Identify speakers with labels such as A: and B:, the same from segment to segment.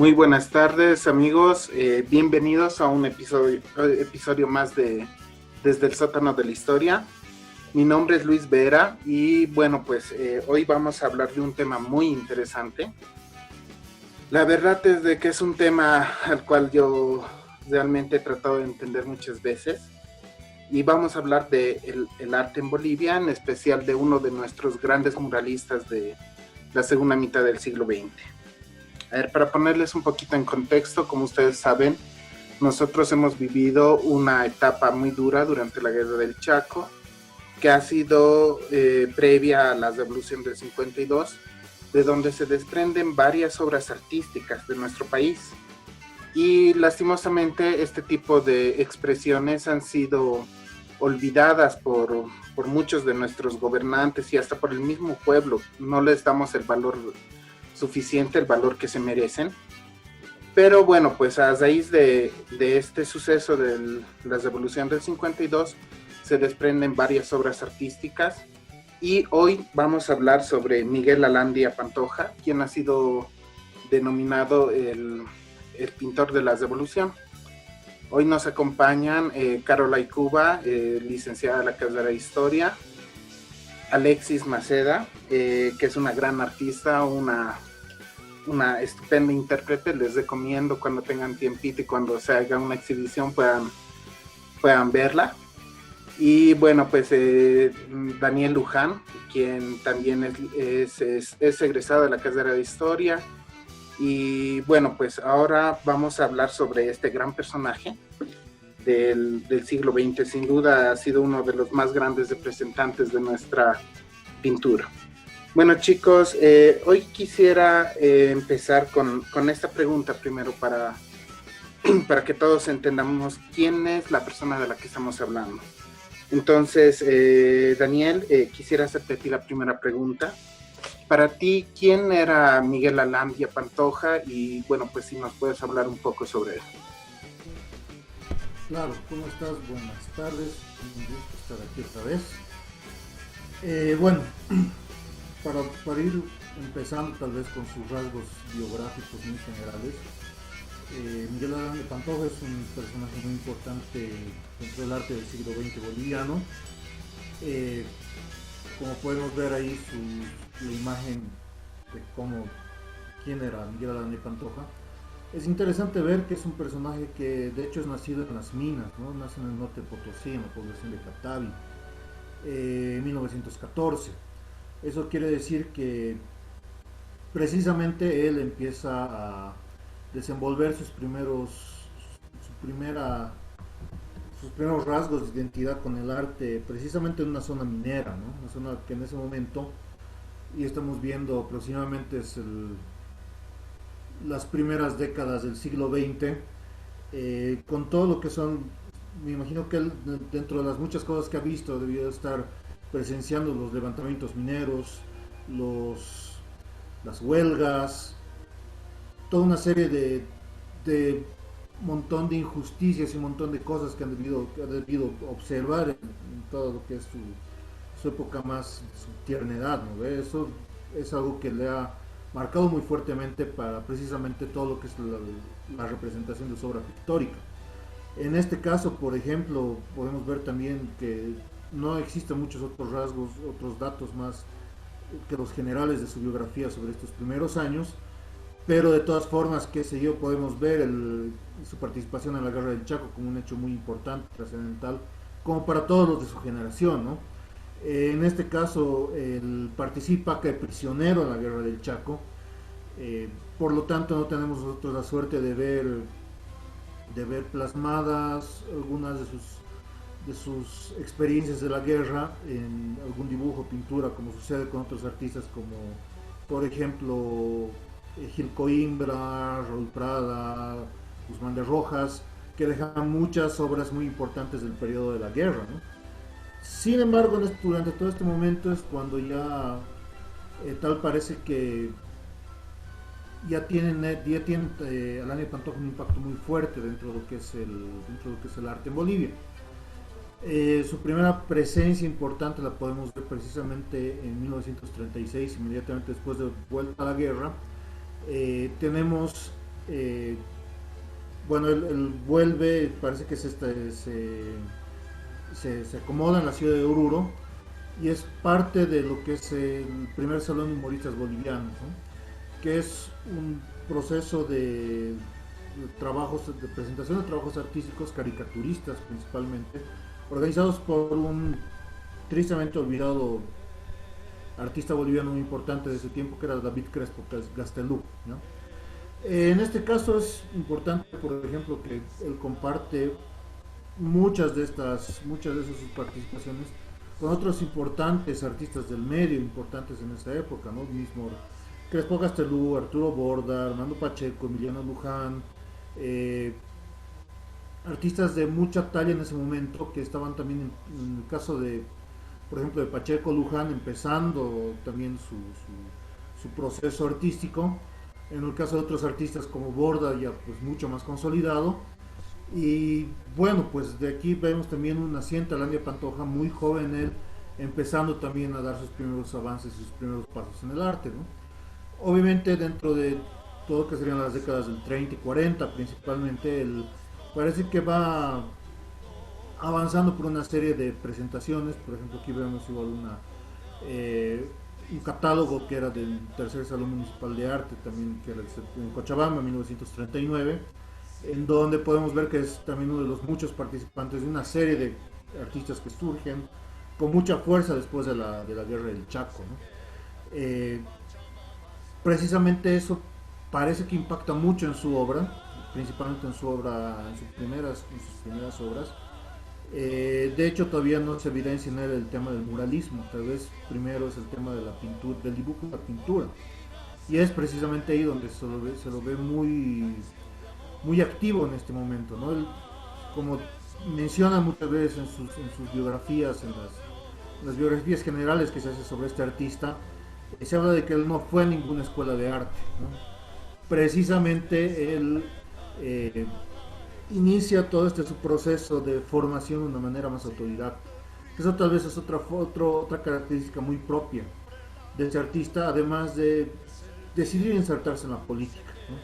A: Muy buenas tardes, amigos. Bienvenidos a un episodio más de Desde el sótano de la historia. Mi nombre es Luis Vera y bueno, pues hoy vamos a hablar de un tema muy interesante. La verdad es de que es un tema al cual yo realmente he tratado de entender muchas veces y vamos a hablar de el arte en Bolivia, en especial de uno de nuestros grandes muralistas de la segunda mitad del siglo XX. A ver, para ponerles un poquito en contexto, como ustedes saben, nosotros hemos vivido una etapa muy dura durante la Guerra del Chaco, que ha sido previa a la Revolución del 52, de donde se desprenden varias obras artísticas de nuestro país. Y lastimosamente este tipo de expresiones han sido olvidadas por muchos de nuestros gobernantes y hasta por el mismo pueblo. No les damos el valor suficiente, el valor que se merecen. Pero bueno, pues a raíz de este suceso de la Revolución del 52 se desprenden varias obras artísticas y hoy vamos a hablar sobre Miguel Alandia Pantoja, quien ha sido denominado el pintor de la Revolución. Hoy nos acompañan Carola Icuba, licenciada de la carrera de Historia, Alexis Maceda, que es una gran artista, una estupenda intérprete. Les recomiendo cuando tengan tiempito y cuando se haga una exhibición puedan verla. Y bueno, pues Daniel Luján, quien también es egresado de la carrera de Historia. Y bueno, pues ahora vamos a hablar sobre este gran personaje del siglo XX. Sin duda ha sido uno de los más grandes representantes de nuestra pintura. Bueno, chicos, hoy quisiera empezar con esta pregunta primero para que todos entendamos quién es la persona de la que estamos hablando. Entonces, Daniel, quisiera hacerte a ti la primera pregunta. Para ti, ¿quién era Miguel Alandia Pantoja? Y bueno, pues si nos puedes hablar un poco sobre él.
B: Claro, ¿cómo estás? Buenas tardes, un gusto estar aquí otra vez. Bueno, para ir empezando tal vez con sus rasgos biográficos muy generales, Miguel Alandia Pantoja es un personaje muy importante dentro del arte del siglo XX boliviano. Eh, Como podemos ver ahí la imagen de quién era Miguel Alandia Pantoja, es interesante ver que es un personaje que de hecho es nacido en las minas, ¿no? Nace en el norte de Potosí, en la población de Catavi, en 1914. Eso quiere decir que precisamente él empieza a desenvolver su primera, sus primeros rasgos de identidad con el arte precisamente en una zona minera, ¿no? Una zona que en ese momento, y estamos viendo aproximadamente las primeras décadas del siglo XX, con todo lo que son, me imagino que él, dentro de las muchas cosas que ha visto, debió estar presenciando los levantamientos mineros, los, las huelgas, toda una serie de montón de injusticias y un montón de cosas que que ha debido observar en todo lo que es su época más, su tierna edad, ¿no? Eso es algo que le ha marcado muy fuertemente para precisamente todo lo que es la representación de su obra pictórica. En este caso, por ejemplo, podemos ver también que no existen muchos otros rasgos, otros datos más que los generales de su biografía sobre estos primeros años, pero de todas formas, qué sé yo, podemos ver su participación en la Guerra del Chaco como un hecho muy importante, trascendental, como para todos los de su generación, ¿no? En este caso, él participa que prisionero en la Guerra del Chaco, eh, por lo tanto no tenemos nosotros la suerte de ver plasmadas algunas de sus experiencias de la guerra en algún dibujo, pintura, como sucede con otros artistas como, por ejemplo, Gil Coimbra, Raúl Prada, Guzmán de Rojas, que dejan muchas obras muy importantes del periodo de la guerra, ¿no? Sin embargo, durante todo este momento es cuando ya tal parece que ya tienen Alandia Pantoja un impacto muy fuerte dentro de lo que es dentro de lo que es el arte en Bolivia. Su primera presencia importante la podemos ver precisamente en 1936, inmediatamente después de vuelta a la guerra. Tenemos Eh, bueno, él vuelve, parece que se acomoda en la ciudad de Oruro y es parte de lo que es el primer Salón de Humoristas Bolivianos, ¿no? Que es un proceso de trabajos, de presentación de trabajos artísticos, caricaturistas principalmente, organizados por un tristemente olvidado artista boliviano muy importante de ese tiempo, que era David Crespo Gastelú, ¿no? En este caso es importante, por ejemplo, que él comparte muchas de esas sus participaciones con otros importantes artistas del medio, importantes en esa época, ¿no? Mismo Crespo Gastelú, Arturo Borda, Armando Pacheco, Emiliano Luján, eh, artistas de mucha talla en ese momento que estaban también en el caso de, por ejemplo, de Pacheco Luján empezando también su proceso artístico, en el caso de otros artistas como Borda ya pues mucho más consolidado. Y bueno, pues de aquí vemos también un naciente Alandia Pantoja, muy joven él, empezando también a dar sus primeros avances y sus primeros pasos en el arte, ¿no? Obviamente dentro de todo lo que serían las décadas del 30 y 40 principalmente, él parece que va avanzando por una serie de presentaciones. Por ejemplo, aquí vemos igual eh, un catálogo que era del tercer Salón Municipal de Arte, también que era en Cochabamba en 1939, en donde podemos ver que es también uno de los muchos participantes de una serie de artistas que surgen con mucha fuerza después de la guerra del Chaco, ¿no? Precisamente eso parece que impacta mucho en su obra, principalmente en su obra, en sus primeras obras. De hecho, todavía no se evidencia en él el tema del muralismo. Tal vez primero es el tema de la pintura, del dibujo y la pintura. Y es precisamente ahí donde se lo ve muy activo en este momento, ¿no? Él, como menciona muchas veces en sus biografías, en las biografías generales que se hace sobre este artista, se habla de que él no fue a ninguna escuela de arte, ¿no? Precisamente él eh, inicia todo este su proceso de formación de una manera más autodidacta. Eso tal vez es otra característica muy propia de ese artista, además de decidir insertarse en la política, ¿no?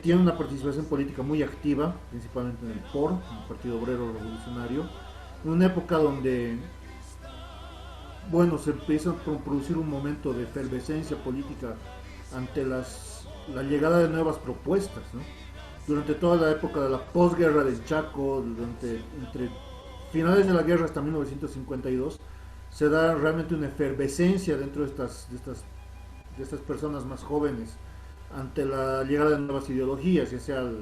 B: Tiene una participación política muy activa, principalmente en el POR, el Partido Obrero Revolucionario, en una época donde, bueno, se empieza a producir un momento de efervescencia política ante la llegada de nuevas propuestas, ¿no? Durante toda la época de la posguerra del Chaco, entre finales de la guerra hasta 1952, se da realmente una efervescencia dentro de estas personas más jóvenes ante la llegada de nuevas ideologías, ya sea el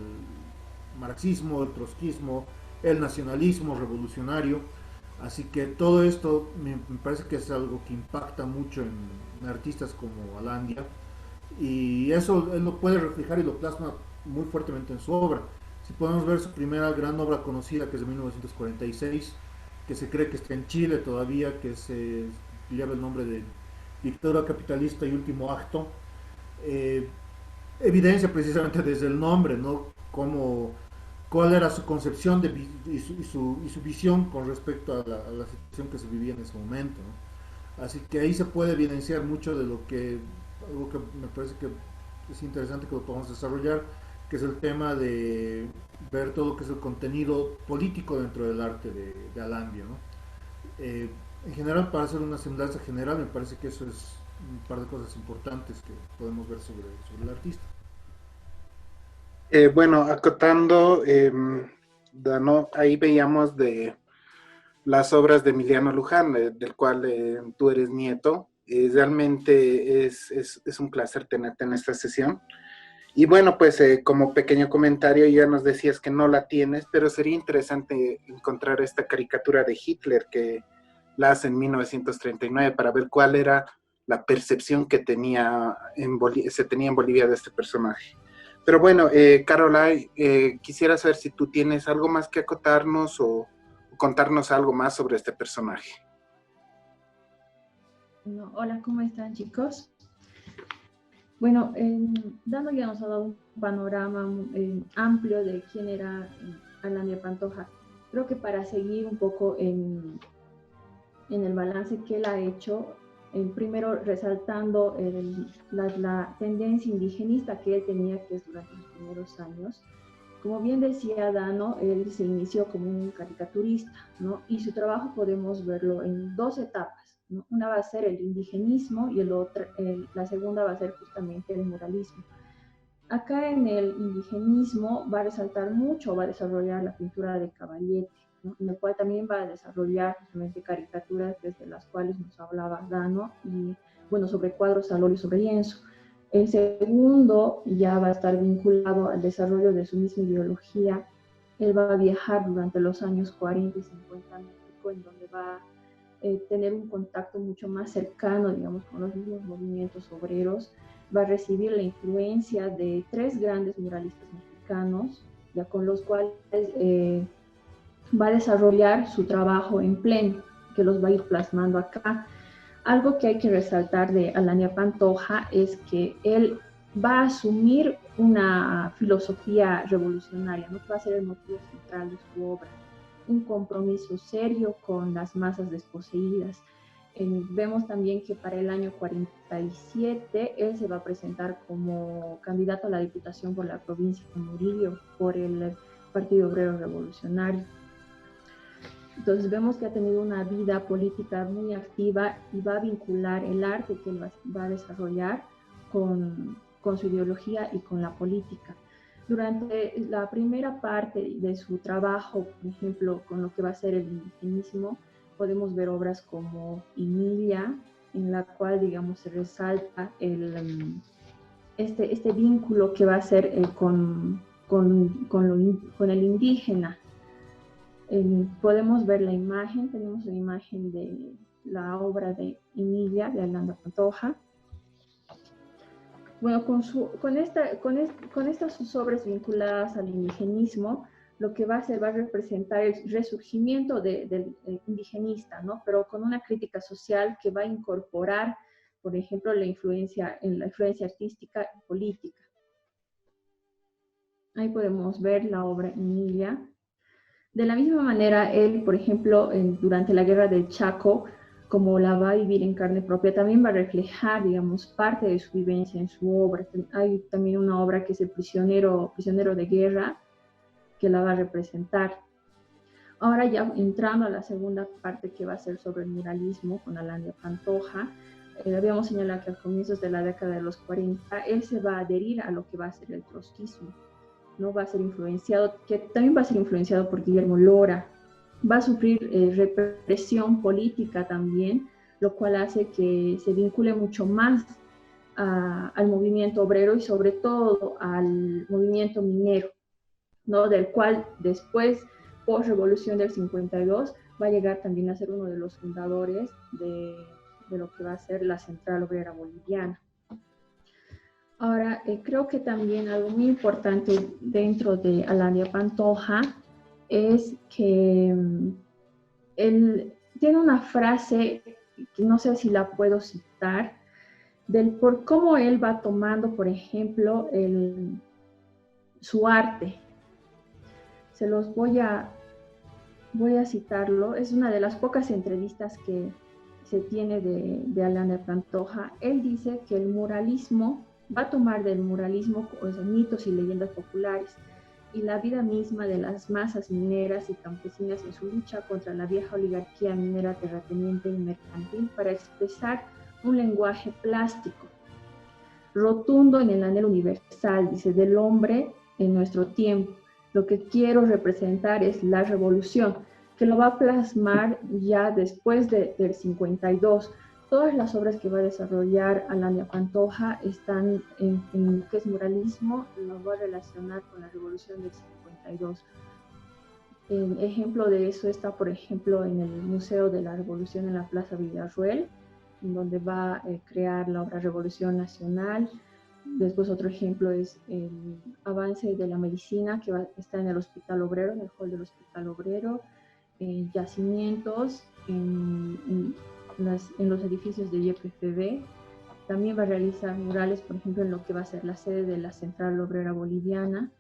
B: marxismo, el trotskismo, el nacionalismo revolucionario. Así que todo esto me parece que es algo que impacta mucho en artistas como Alandia, y eso él lo puede reflejar y lo plasma muy fuertemente en su obra. Si podemos ver su primera gran obra conocida, que es de 1946, que se cree que está en Chile todavía, que se lleva el nombre de Dictadura Capitalista y Último Acto, eh, evidencia precisamente desde el nombre, ¿no? Cuál era su concepción y su visión con respecto a la situación que se vivía en ese momento, ¿no? Así que ahí se puede evidenciar mucho de algo que me parece que es interesante que lo podamos desarrollar, que es el tema de ver todo lo que es el contenido político dentro del arte de Alandia, ¿no? En general, para hacer una semblanza general, me parece que eso es un par de cosas importantes que podemos ver sobre el artista.
A: Bueno, acotando, Dano, ahí veíamos de las obras de Emiliano Luján, del cual tú eres nieto. Realmente es un placer tenerte en esta sesión. Y bueno, pues como pequeño comentario, ya nos decías que no la tienes, pero sería interesante encontrar esta caricatura de Hitler que la hace en 1939 para ver cuál era la percepción que se tenía en Bolivia de este personaje. Pero bueno, Caroline, quisiera saber si tú tienes algo más que acotarnos o contarnos algo más sobre este personaje.
C: No, hola, ¿cómo están, chicos? Bueno, Dano ya nos ha dado un panorama amplio de quién era Alandia Pantoja. Creo que para seguir un poco en el balance que él ha hecho, primero resaltando la tendencia indigenista que él tenía, que es durante los primeros años. Como bien decía Dano, él se inició como un caricaturista, ¿no? Y su trabajo podemos verlo en dos etapas, ¿no? Una va a ser el indigenismo y la segunda va a ser justamente el muralismo. Acá en el indigenismo va a resaltar mucho, va a desarrollar la pintura de Caballete, ¿no? En el cual también va a desarrollar justamente caricaturas desde las cuales nos hablaba Dano y, bueno, sobre cuadros al óleo sobre lienzo. El segundo ya va a estar vinculado al desarrollo de su misma ideología. Él va a viajar durante los años 40 y 50 a México, en donde va a tener un contacto mucho más cercano, digamos, con los mismos movimientos obreros. Va a recibir la influencia de tres grandes muralistas mexicanos, ya con los cuales va a desarrollar su trabajo en pleno, que los va a ir plasmando acá. Algo que hay que resaltar de Alania Pantoja es que él va a asumir una filosofía revolucionaria, ¿no? Que va a ser el motivo central de su obra, un compromiso serio con las masas desposeídas. Vemos también que para el año 47 él se va a presentar como candidato a la diputación por la provincia de Murillo por el Partido Obrero Revolucionario. Entonces vemos que ha tenido una vida política muy activa y va a vincular el arte que él va a desarrollar con su ideología y con la política. Durante la primera parte de su trabajo, por ejemplo, con lo que va a ser el indigenismo, podemos ver obras como Emilia, en la cual, digamos, se resalta este vínculo que va a ser con el indígena. Podemos ver la imagen, tenemos la imagen de la obra de Emilia, de Alania Pantoja. Bueno, con estas sus obras vinculadas al indigenismo, lo que va a hacer va a representar el resurgimiento del indigenista, ¿no? Pero con una crítica social que va a incorporar, por ejemplo, la influencia artística y política. Ahí podemos ver la obra Emilia. De la misma manera, él, por ejemplo, durante la Guerra del Chaco, como la va a vivir en carne propia, también va a reflejar, digamos, parte de su vivencia en su obra. Hay también una obra que es El prisionero de guerra, que la va a representar. Ahora ya entrando a la segunda parte, que va a ser sobre el muralismo con Alania Pantoja, habíamos señalado que a comienzos de la década de los 40, él se va a adherir a lo que va a ser el trotskismo, ¿no? Va a ser influenciado, que también va a ser influenciado por Guillermo Lora. Va a sufrir represión política también, lo cual hace que se vincule mucho más al movimiento obrero y sobre todo al movimiento minero, ¿no? Del cual después, post revolución del 52, va a llegar también a ser uno de los fundadores de lo que va a ser la Central Obrera Boliviana. Ahora, creo que también algo muy importante dentro de Alania Pantoja es que él tiene una frase que no sé si la puedo citar, por cómo él va tomando, por ejemplo, su arte. Se los voy a citarlo. Es una de las pocas entrevistas que se tiene de Alania Pantoja. Él dice que el muralismo va a tomar del muralismo mitos y leyendas populares y la vida misma de las masas mineras y campesinas en su lucha contra la vieja oligarquía minera, terrateniente y mercantil para expresar un lenguaje plástico, rotundo en el anhelo universal, dice, del hombre en nuestro tiempo. Lo que quiero representar es la revolución, que lo va a plasmar ya después del 52. Todas las obras que va a desarrollar Alania Pantoja están en lo que es muralismo, lo va a relacionar con la revolución del 52. El ejemplo de eso está, por ejemplo, en el Museo de la Revolución en la Plaza Villarruel, en donde va a crear la obra Revolución Nacional. Después otro ejemplo es el avance de la medicina que está en el Hospital Obrero, en el hall del Hospital Obrero, yacimientos en los edificios de YPFB. También va a realizar murales, por ejemplo, en lo que va a ser la sede de la Central Obrera Boliviana.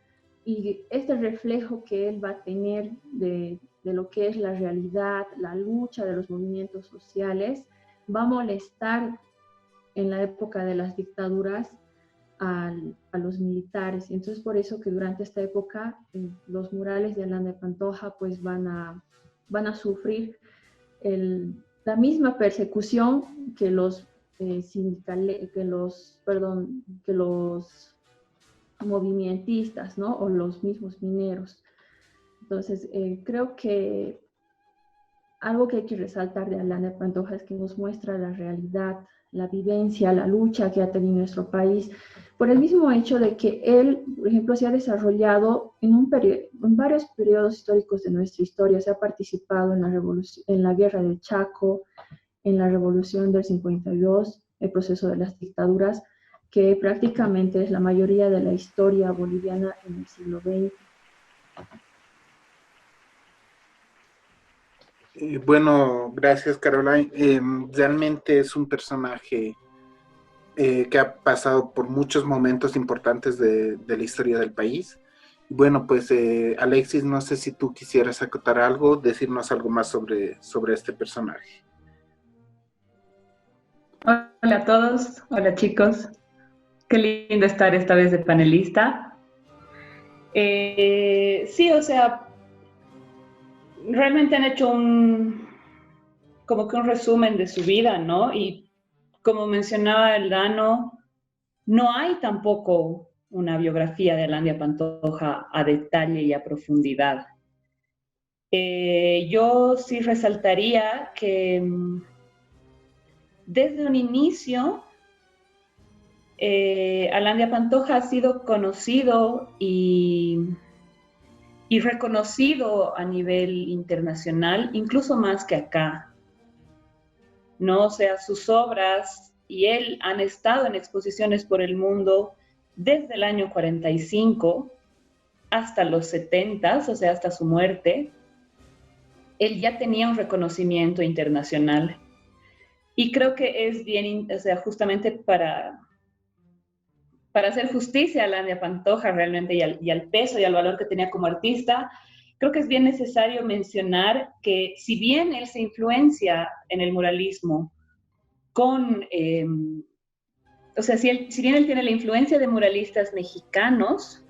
C: Y este reflejo que él va a tener de lo que es la realidad, la lucha de los movimientos sociales, va a molestar en la época de las dictaduras a los militares. Entonces, por eso que durante esta época los murales de Alain de Pantoja pues van a sufrir la misma persecución que los movimentistas, ¿no? O los mismos mineros. Entonces, creo que algo que hay que resaltar de Alain de Pantoja es que nos muestra la realidad, la vivencia, la lucha que ha tenido nuestro país, por el mismo hecho de que él, por ejemplo, se ha desarrollado en varios periodos históricos de nuestra historia, se ha participado en la guerra del Chaco, en la revolución del 52, el proceso de las dictaduras, que prácticamente es la mayoría de la historia boliviana en el siglo XX.
A: Bueno, gracias Caroline. Realmente es un personaje que ha pasado por muchos momentos importantes de la historia del país. Bueno, pues Alexis, no sé si tú quisieras acotar algo, decirnos algo más sobre este personaje.
D: Hola a todos, hola chicos. Qué lindo estar esta vez de panelista. Sí, o sea, realmente han hecho como que un resumen de su vida, ¿no? Y como mencionaba el Dano, no hay tampoco una biografía de Alain de Pantoja a detalle y a profundidad. Yo sí resaltaría que desde un inicio Alain de Pantoja ha sido conocido y reconocido a nivel internacional, incluso más que acá, ¿no? O sea, sus obras y él han estado en exposiciones por el mundo desde el año 45 hasta los 70, o sea, hasta su muerte. Él ya tenía un reconocimiento internacional. Y creo que es bien, o sea, justamente para hacer justicia a Alain de Pantoja realmente y al peso y al valor que tenía como artista, creo que es bien necesario mencionar que si bien él se influencia en el muralismo con, o sea, si bien él tiene la influencia de muralistas mexicanos,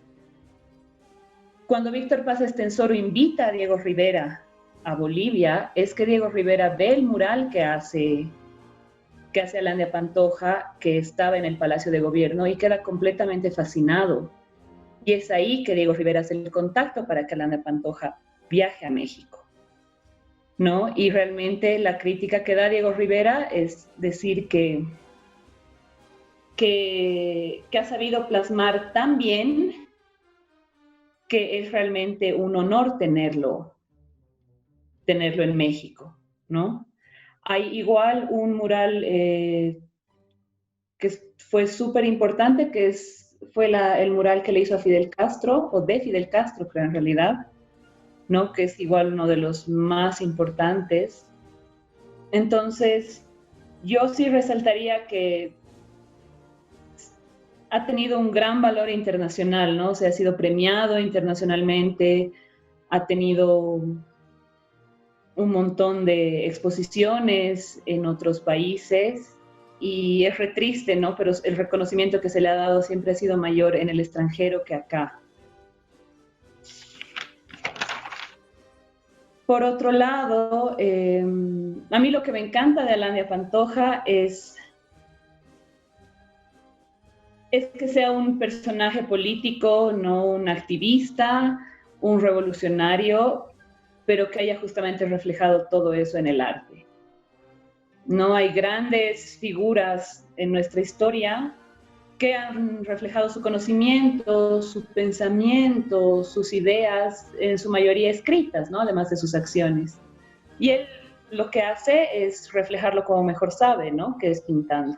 D: cuando Víctor Paz Estenssoro invita a Diego Rivera a Bolivia, es que Diego Rivera ve el mural que hace Alain de Pantoja, que estaba en el Palacio de Gobierno, y queda completamente fascinado. Y es ahí que Diego Rivera hace el contacto para que Alain de Pantoja viaje a México, ¿no? Y realmente la crítica que da Diego Rivera es decir que ha sabido plasmar tan bien que es realmente un honor tenerlo en México, ¿no? Hay igual un mural que fue súper importante, que fue el mural que le hizo a Fidel Castro, o de Fidel Castro, creo en realidad, ¿no? Que es igual uno de los más importantes. Entonces, yo sí resaltaría que ha tenido un gran valor internacional, ¿no? O sea, ha sido premiado internacionalmente, ha tenido un montón de exposiciones en otros países y es re triste, ¿no? Pero el reconocimiento que se le ha dado siempre ha sido mayor en el extranjero que acá. Por otro lado, a mí lo que me encanta de Alain de Pantoja es que sea un personaje político, no un activista, un revolucionario, pero que haya justamente reflejado todo eso en el arte. No hay grandes figuras en nuestra historia que han reflejado su conocimiento, su pensamiento, sus ideas, en su mayoría escritas, ¿no? Además de sus acciones. Y él lo que hace es reflejarlo como mejor sabe, ¿no? Que es pintando.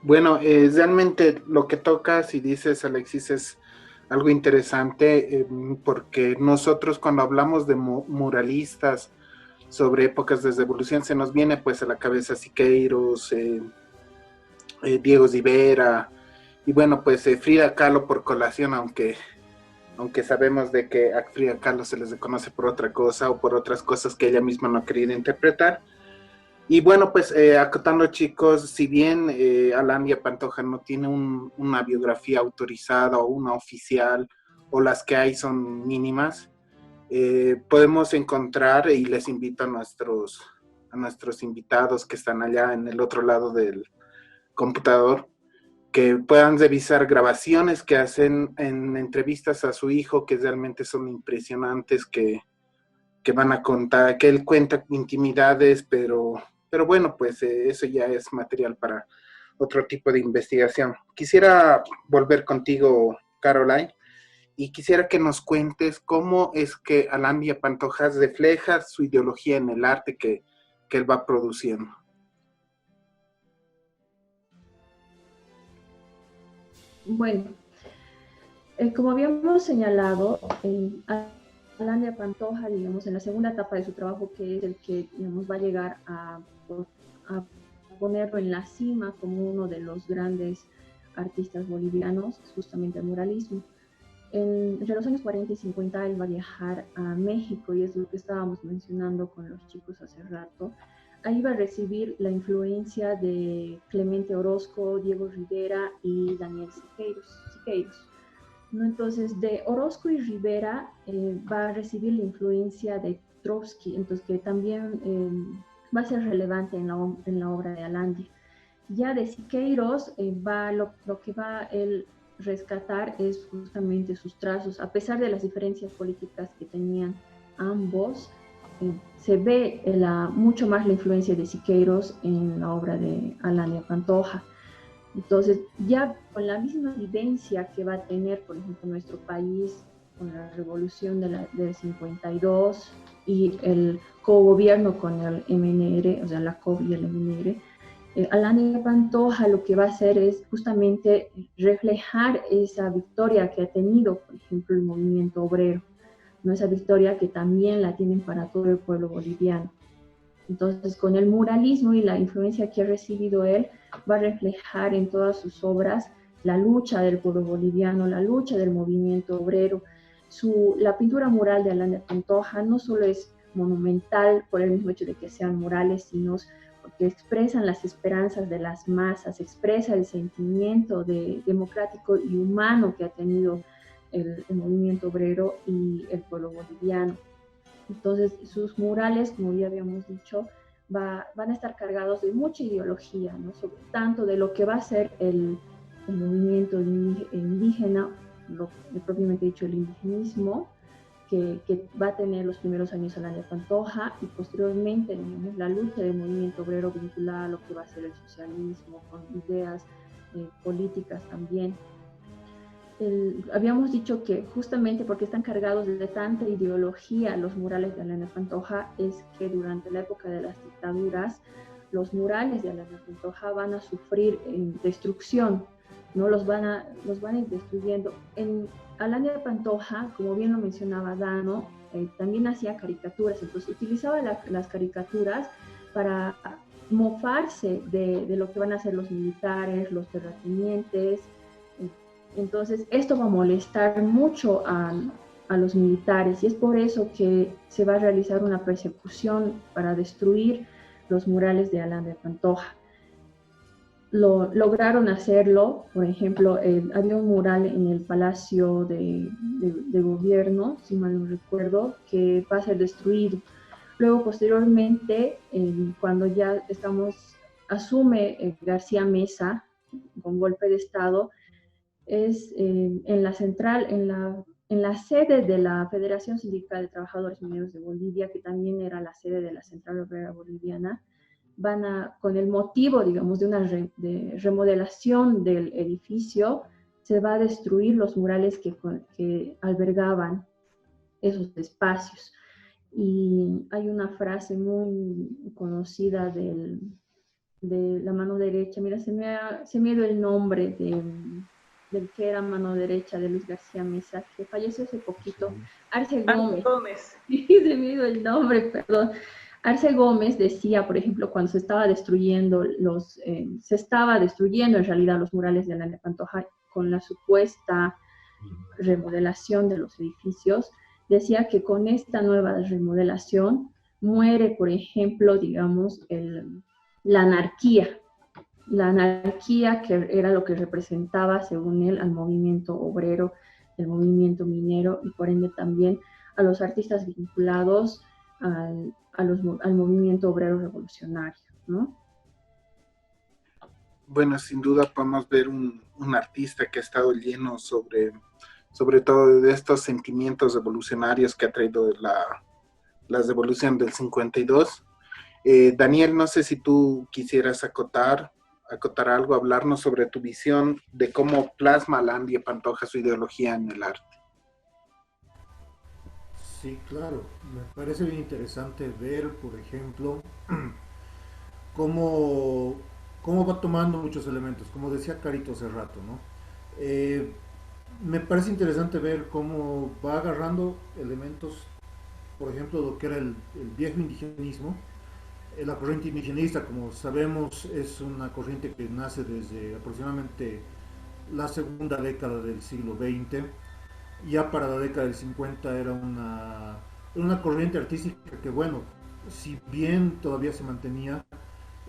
A: Bueno, realmente lo que tocas y dices, Alexis, es algo interesante porque nosotros cuando hablamos de muralistas sobre épocas de revolución se nos viene pues a la cabeza Siqueiros, Diego Rivera y bueno pues Frida Kahlo por colación, aunque aunque sabemos de que a Frida Kahlo se les reconoce por otra cosa o por otras cosas que ella misma no ha querido interpretar. Y bueno, pues acotando, chicos, si bien Alandia Pantoja no tiene una biografía autorizada o una oficial, o las que hay son mínimas, podemos encontrar, y les invito a nuestros invitados que están allá en el otro lado del computador, que puedan revisar grabaciones que hacen en entrevistas a su hijo, que realmente son impresionantes, que van a contar, que él cuenta intimidades, pero bueno, pues eso ya es material para otro tipo de investigación. Quisiera volver contigo, Caroline, y quisiera que nos cuentes cómo es que Alandia Pantoja refleja su ideología en el arte que él va produciendo.
C: Bueno, como habíamos señalado, Alandia Pantoja, digamos, en la segunda etapa de su trabajo, que es el que, digamos, va a llegar a ponerlo en la cima como uno de los grandes artistas bolivianos, justamente el muralismo. Entre los años 40 y 50 él va a viajar a México, y es lo que estábamos mencionando con los chicos hace rato. Ahí va a recibir la influencia de Clemente Orozco, Diego Rivera y Daniel Siqueiros. ¿No? Entonces, de Orozco y Rivera va a recibir la influencia de Trotsky, entonces, que también va a ser relevante en la obra de Alandia. Ya de Siqueiros, lo que va él rescatar es justamente sus trazos, a pesar de las diferencias políticas que tenían ambos. Se ve mucho más la influencia de Siqueiros en la obra de Alandia Pantoja. Entonces, ya con la misma vivencia que va a tener, por ejemplo, nuestro país con la revolución del 52 y el cogobierno con el MNR, o sea, la COB y el MNR, Alandia Pantoja lo que va a hacer es justamente reflejar esa victoria que ha tenido, por ejemplo, el movimiento obrero, ¿no? Esa victoria que también la tienen para todo el pueblo boliviano. Entonces, con el muralismo y la influencia que ha recibido él, va a reflejar en todas sus obras la lucha del pueblo boliviano, la lucha del movimiento obrero. La pintura mural de Alandia Pantoja no solo es monumental por el mismo hecho de que sean murales, sino porque expresan las esperanzas de las masas, expresa el sentimiento democrático y humano que ha tenido el movimiento obrero y el pueblo boliviano. Entonces, sus murales, como ya habíamos dicho, van a estar cargados de mucha ideología, ¿no? Tanto de lo que va a ser el movimiento indígena, propiamente dicho, el indigenismo, que va a tener los primeros años Alandia Pantoja, y posteriormente, digamos, la lucha del movimiento obrero vinculada a lo que va a ser el socialismo, con ideas políticas también. Habíamos dicho que justamente porque están cargados de tanta ideología los murales de Alandia Pantoja, es que durante la época de las dictaduras los murales de Alandia Pantoja van a sufrir destrucción, ¿no? Los van a ir destruyendo. En Alandia Pantoja, como bien lo mencionaba Dano, también hacía caricaturas, entonces utilizaba las caricaturas para mofarse de lo que van a hacer los militares, los terratenientes. Entonces, esto va a molestar mucho a los militares, y es por eso que se va a realizar una persecución para destruir los murales de Alandia Pantoja. Lograron hacerlo, por ejemplo, había un mural en el Palacio de Gobierno, si mal no recuerdo, que va a ser destruido. Luego, posteriormente, cuando ya asume García Meza con golpe de Estado, es en la central, en la sede de la Federación Sindical de Trabajadores Mineros de Bolivia, que también era la sede de la Central Obrera Boliviana, con el motivo, digamos, de una remodelación del edificio, se va a destruir los murales que albergaban esos espacios. Y hay una frase muy conocida de la mano derecha, mira, se me ha ido el nombre del que era mano derecha de Luis García Meza, que falleció hace poquito, Arce Gómez. Sí, se me ha ido el nombre, perdón. Arce Gómez decía, por ejemplo, cuando se estaba destruyendo en realidad los murales de Alandia Pantoja con la supuesta remodelación de los edificios, decía que con esta nueva remodelación muere, por ejemplo, digamos, la anarquía que era lo que representaba, según él, al movimiento obrero, el movimiento minero y por ende también a los artistas vinculados al movimiento obrero revolucionario, ¿no?
A: Bueno, sin duda podemos ver un artista que ha estado lleno sobre todo de estos sentimientos revolucionarios que ha traído la revolución del 52. Daniel, no sé si tú quisieras acotar algo, hablarnos sobre tu visión de cómo plasma Landia Pantoja su ideología en el arte.
B: Sí, claro. Me parece bien interesante ver, por ejemplo, cómo, cómo va tomando muchos elementos, como decía Carito hace rato, ¿no? Eh, Me parece interesante ver cómo va agarrando elementos, por ejemplo, lo que era el viejo indigenismo. La corriente indigenista, como sabemos, es una corriente que nace desde aproximadamente la segunda década del siglo XX. Ya para la década del 50 era una corriente artística que, bueno, si bien todavía se mantenía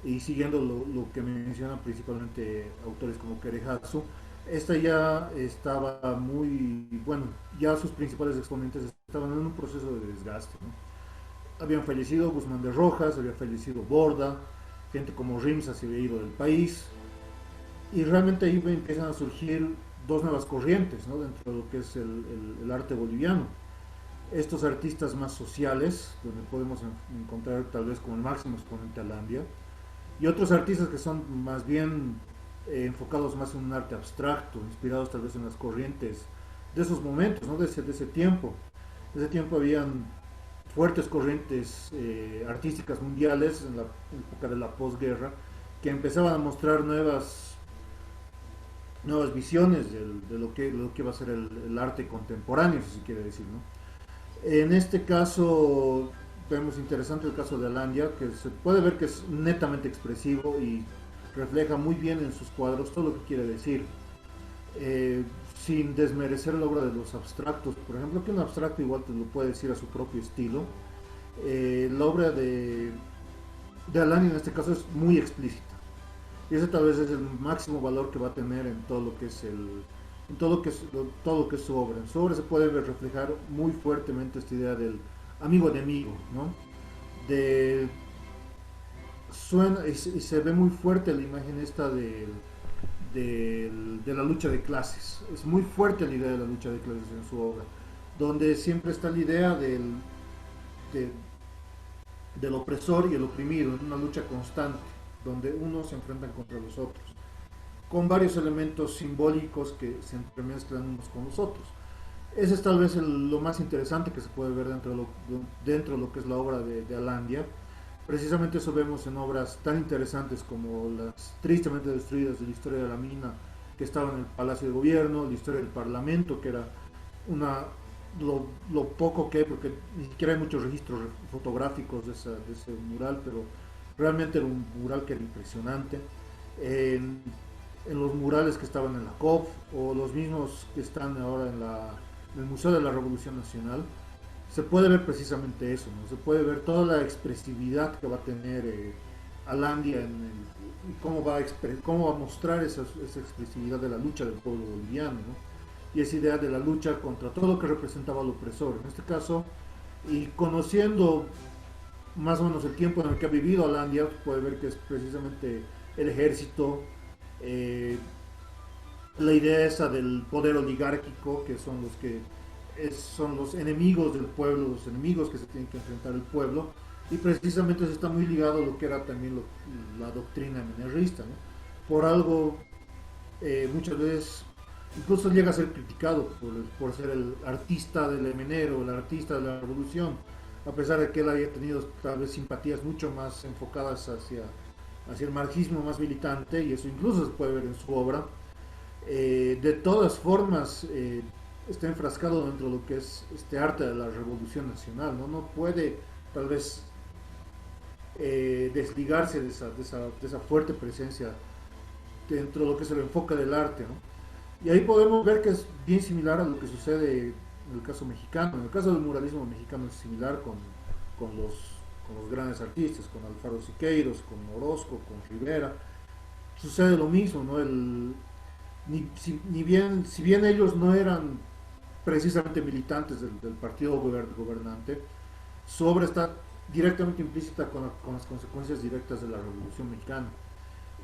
B: y siguiendo lo que mencionan principalmente autores como Kerehazu, esta ya estaba muy, bueno, ya sus principales exponentes estaban en un proceso de desgaste, ¿no? Habían fallecido Guzmán de Rojas, había fallecido Borda, gente como Rimsa se había ido del país, y realmente ahí empiezan a surgir dos nuevas corrientes, ¿no? Dentro de lo que es el arte boliviano. Estos artistas más sociales, donde podemos encontrar tal vez como el máximo exponente Alandia, y otros artistas que son más bien enfocados más en un arte abstracto, inspirados tal vez en las corrientes de esos momentos, ¿no? De ese tiempo. De ese tiempo habían fuertes corrientes artísticas mundiales en la época de la posguerra que empezaban a mostrar nuevas visiones lo que va a ser el arte contemporáneo, si se quiere decir, ¿no? En este caso vemos interesante el caso de Alandia, que se puede ver que es netamente expresivo y refleja muy bien en sus cuadros todo lo que quiere decir, eh, sin desmerecer la obra de los abstractos. Por ejemplo, que un abstracto igual te lo puede decir a su propio estilo. La obra de Alandia en este caso es muy explícita. Y ese tal vez es el máximo valor que va a tener en todo lo que es en todo lo que es su obra. En su obra se puede reflejar muy fuertemente esta idea del amigo enemigo, ¿no? De suena y se ve muy fuerte la imagen esta de la lucha de clases. Es muy fuerte la idea de la lucha de clases en su obra, donde siempre está la idea de- del opresor y el oprimido, en una lucha constante, donde unos se enfrentan contra los otros, con varios elementos simbólicos que se entremezclan unos con los otros. Ese es tal vez lo más interesante que se puede ver dentro de lo que es la obra de Alandia. Precisamente eso vemos en obras tan interesantes como las tristemente destruidas de la historia de la mina, que estaba en el Palacio de Gobierno, la historia del Parlamento, que era una lo poco que hay, porque ni siquiera hay muchos registros fotográficos de ese mural, pero realmente era un mural que era impresionante. En, en los murales que estaban en la COP o los mismos que están ahora en el Museo de la Revolución Nacional, se puede ver precisamente eso, ¿no? Se puede ver toda la expresividad que va a tener Alandia y cómo va a mostrar esa expresividad de la lucha del pueblo boliviano, ¿no? Y esa idea de la lucha contra todo lo que representaba al opresor. En este caso, y conociendo más o menos el tiempo en el que ha vivido Alandia, puede ver que es precisamente el ejército, eh, la idea esa del poder oligárquico, que son los enemigos del pueblo, los enemigos que se tienen que enfrentar el pueblo, y precisamente eso está muy ligado a lo que era también la doctrina minerista, ¿no? Por algo, muchas veces incluso llega a ser criticado por ser el artista del minero, el artista de la revolución, a pesar de que él había tenido tal vez simpatías mucho más enfocadas hacia el marxismo más militante, y eso incluso se puede ver en su obra. De todas formas, está enfrascado dentro de lo que es este arte de la revolución nacional, ¿no? No puede tal vez desligarse de esa fuerte presencia dentro de lo que es el enfoque del arte, ¿no? Y ahí podemos ver que es bien similar a lo que sucede en el caso mexicano. En el caso del muralismo mexicano es similar con los grandes artistas, con Alfaro Siqueiros, con Orozco, con Rivera. Sucede lo mismo, ¿no? Si bien ellos no eran precisamente militantes del partido gobernante, su obra está directamente implícita con las consecuencias directas de la Revolución Mexicana.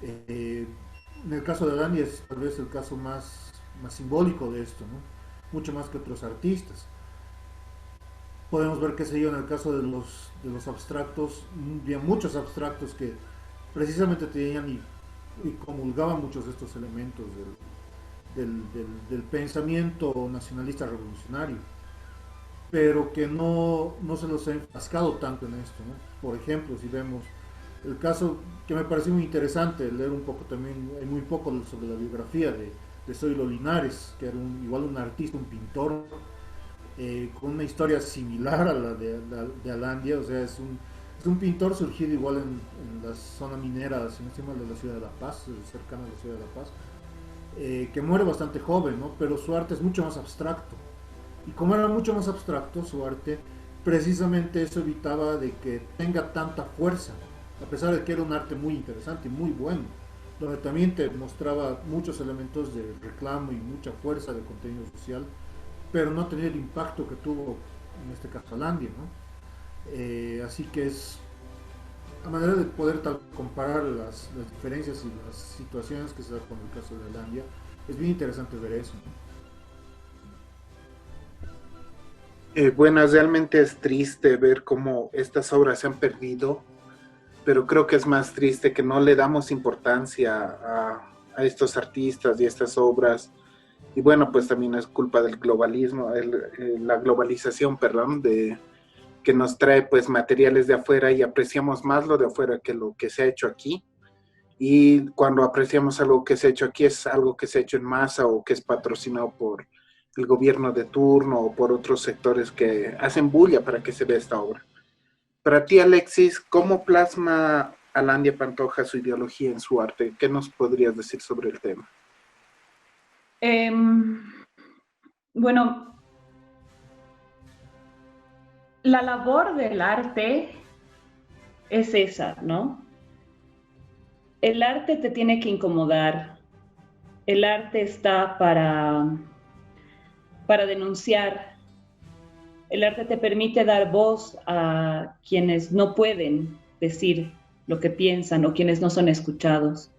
B: En el caso de Alandi es tal vez el caso más simbólico de esto, ¿no? Mucho más que otros artistas. Podemos ver, qué sé yo, en el caso de los abstractos, había muchos abstractos que precisamente tenían y comulgaban muchos de estos elementos del pensamiento nacionalista revolucionario, pero que no se los ha enfrascado tanto en esto, ¿no? Por ejemplo, si vemos el caso que me pareció muy interesante, leer un poco también, hay muy poco sobre la biografía de Zoilo Linares, que era igual un artista, un pintor, con una historia similar a la de Alandia. O sea, es un pintor surgido igual en la zona minera, si no estoy mal, de la ciudad de La Paz, cercana a la ciudad de La Paz, que muere bastante joven, ¿no? Pero su arte es mucho más abstracto. Y como era mucho más abstracto su arte, precisamente eso evitaba de que tenga tanta fuerza, a pesar de que era un arte muy interesante y muy bueno, donde también te mostraba muchos elementos de reclamo y mucha fuerza de contenido social, pero no tenía el impacto que tuvo en este caso Alandia, ¿no? Así que es a manera de poder comparar las diferencias y las situaciones que se da con el caso de Alandia, es bien interesante ver eso, ¿no?
A: Bueno, realmente es triste ver cómo estas obras se han perdido, pero creo que es más triste que no le damos importancia a estos artistas y estas obras. Y bueno, pues también es culpa del globalismo, la globalización, perdón, que nos trae pues materiales de afuera y apreciamos más lo de afuera que lo que se ha hecho aquí. Y cuando apreciamos algo que se ha hecho aquí es algo que se ha hecho en masa o que es patrocinado por el gobierno de turno o por otros sectores que hacen bulla para que se vea esta obra. Para ti, Alexis, ¿cómo plasma Alandia Pantoja su ideología en su arte? ¿Qué nos podrías decir sobre el tema?
D: Bueno, la labor del arte es esa, ¿no? El arte te tiene que incomodar. El arte está para denunciar. El arte te permite dar voz a quienes no pueden decir lo que piensan o quienes no son escuchados.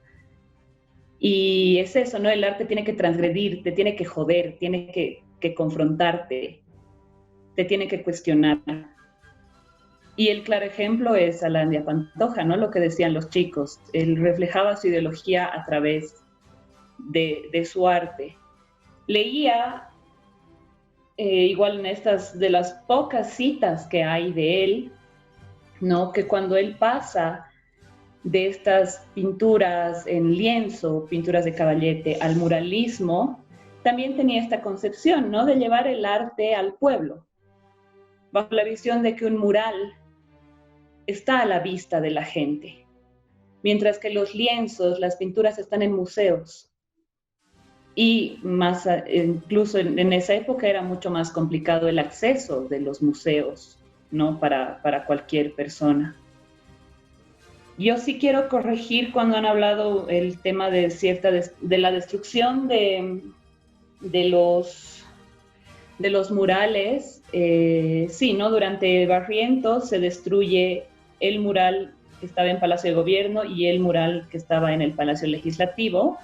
D: Y es eso, ¿no? El arte tiene que transgredir, te tiene que joder, tiene que confrontarte, te tiene que cuestionar. Y el claro ejemplo es Alandia Pantoja, ¿no? Lo que decían los chicos. Él reflejaba su ideología a través de su arte. Leía, igual en estas de las pocas citas que hay de él, ¿no? Que cuando él pasa de estas pinturas en lienzo, pinturas de caballete, al muralismo, también tenía esta concepción, ¿no? De llevar el arte al pueblo, bajo la visión de que un mural está a la vista de la gente, mientras que los lienzos, las pinturas están en museos. Y más, incluso en esa época era mucho más complicado el acceso de los museos, ¿no? Para cualquier persona. Yo sí quiero corregir cuando han hablado el tema de la destrucción de los murales. Sí, ¿no? Durante Barrientos se destruye el mural que estaba en Palacio de Gobierno y el mural que estaba en el Palacio Legislativo.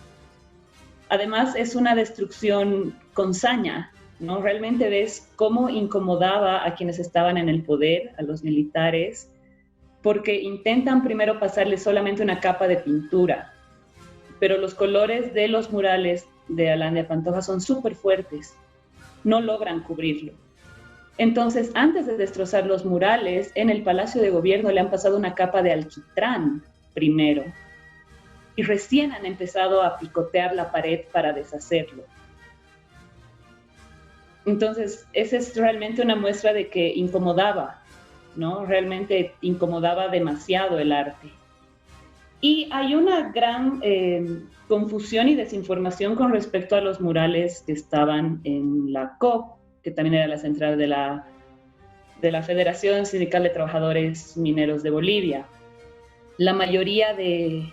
D: Además, es una destrucción con saña, ¿no? Realmente ves cómo incomodaba a quienes estaban en el poder, a los militares, porque intentan primero pasarle solamente una capa de pintura, pero los colores de los murales de Alandia Pantoja son súper fuertes, no logran cubrirlo. Entonces, antes de destrozar los murales, en el Palacio de Gobierno le han pasado una capa de alquitrán primero, y recién han empezado a picotear la pared para deshacerlo. Entonces, esa es realmente una muestra de que incomodaba, ¿no? Realmente incomodaba demasiado el arte. Y hay una gran confusión y desinformación con respecto a los murales que estaban en la COP, que también era la central de la Federación Sindical de Trabajadores Mineros de Bolivia. La mayoría de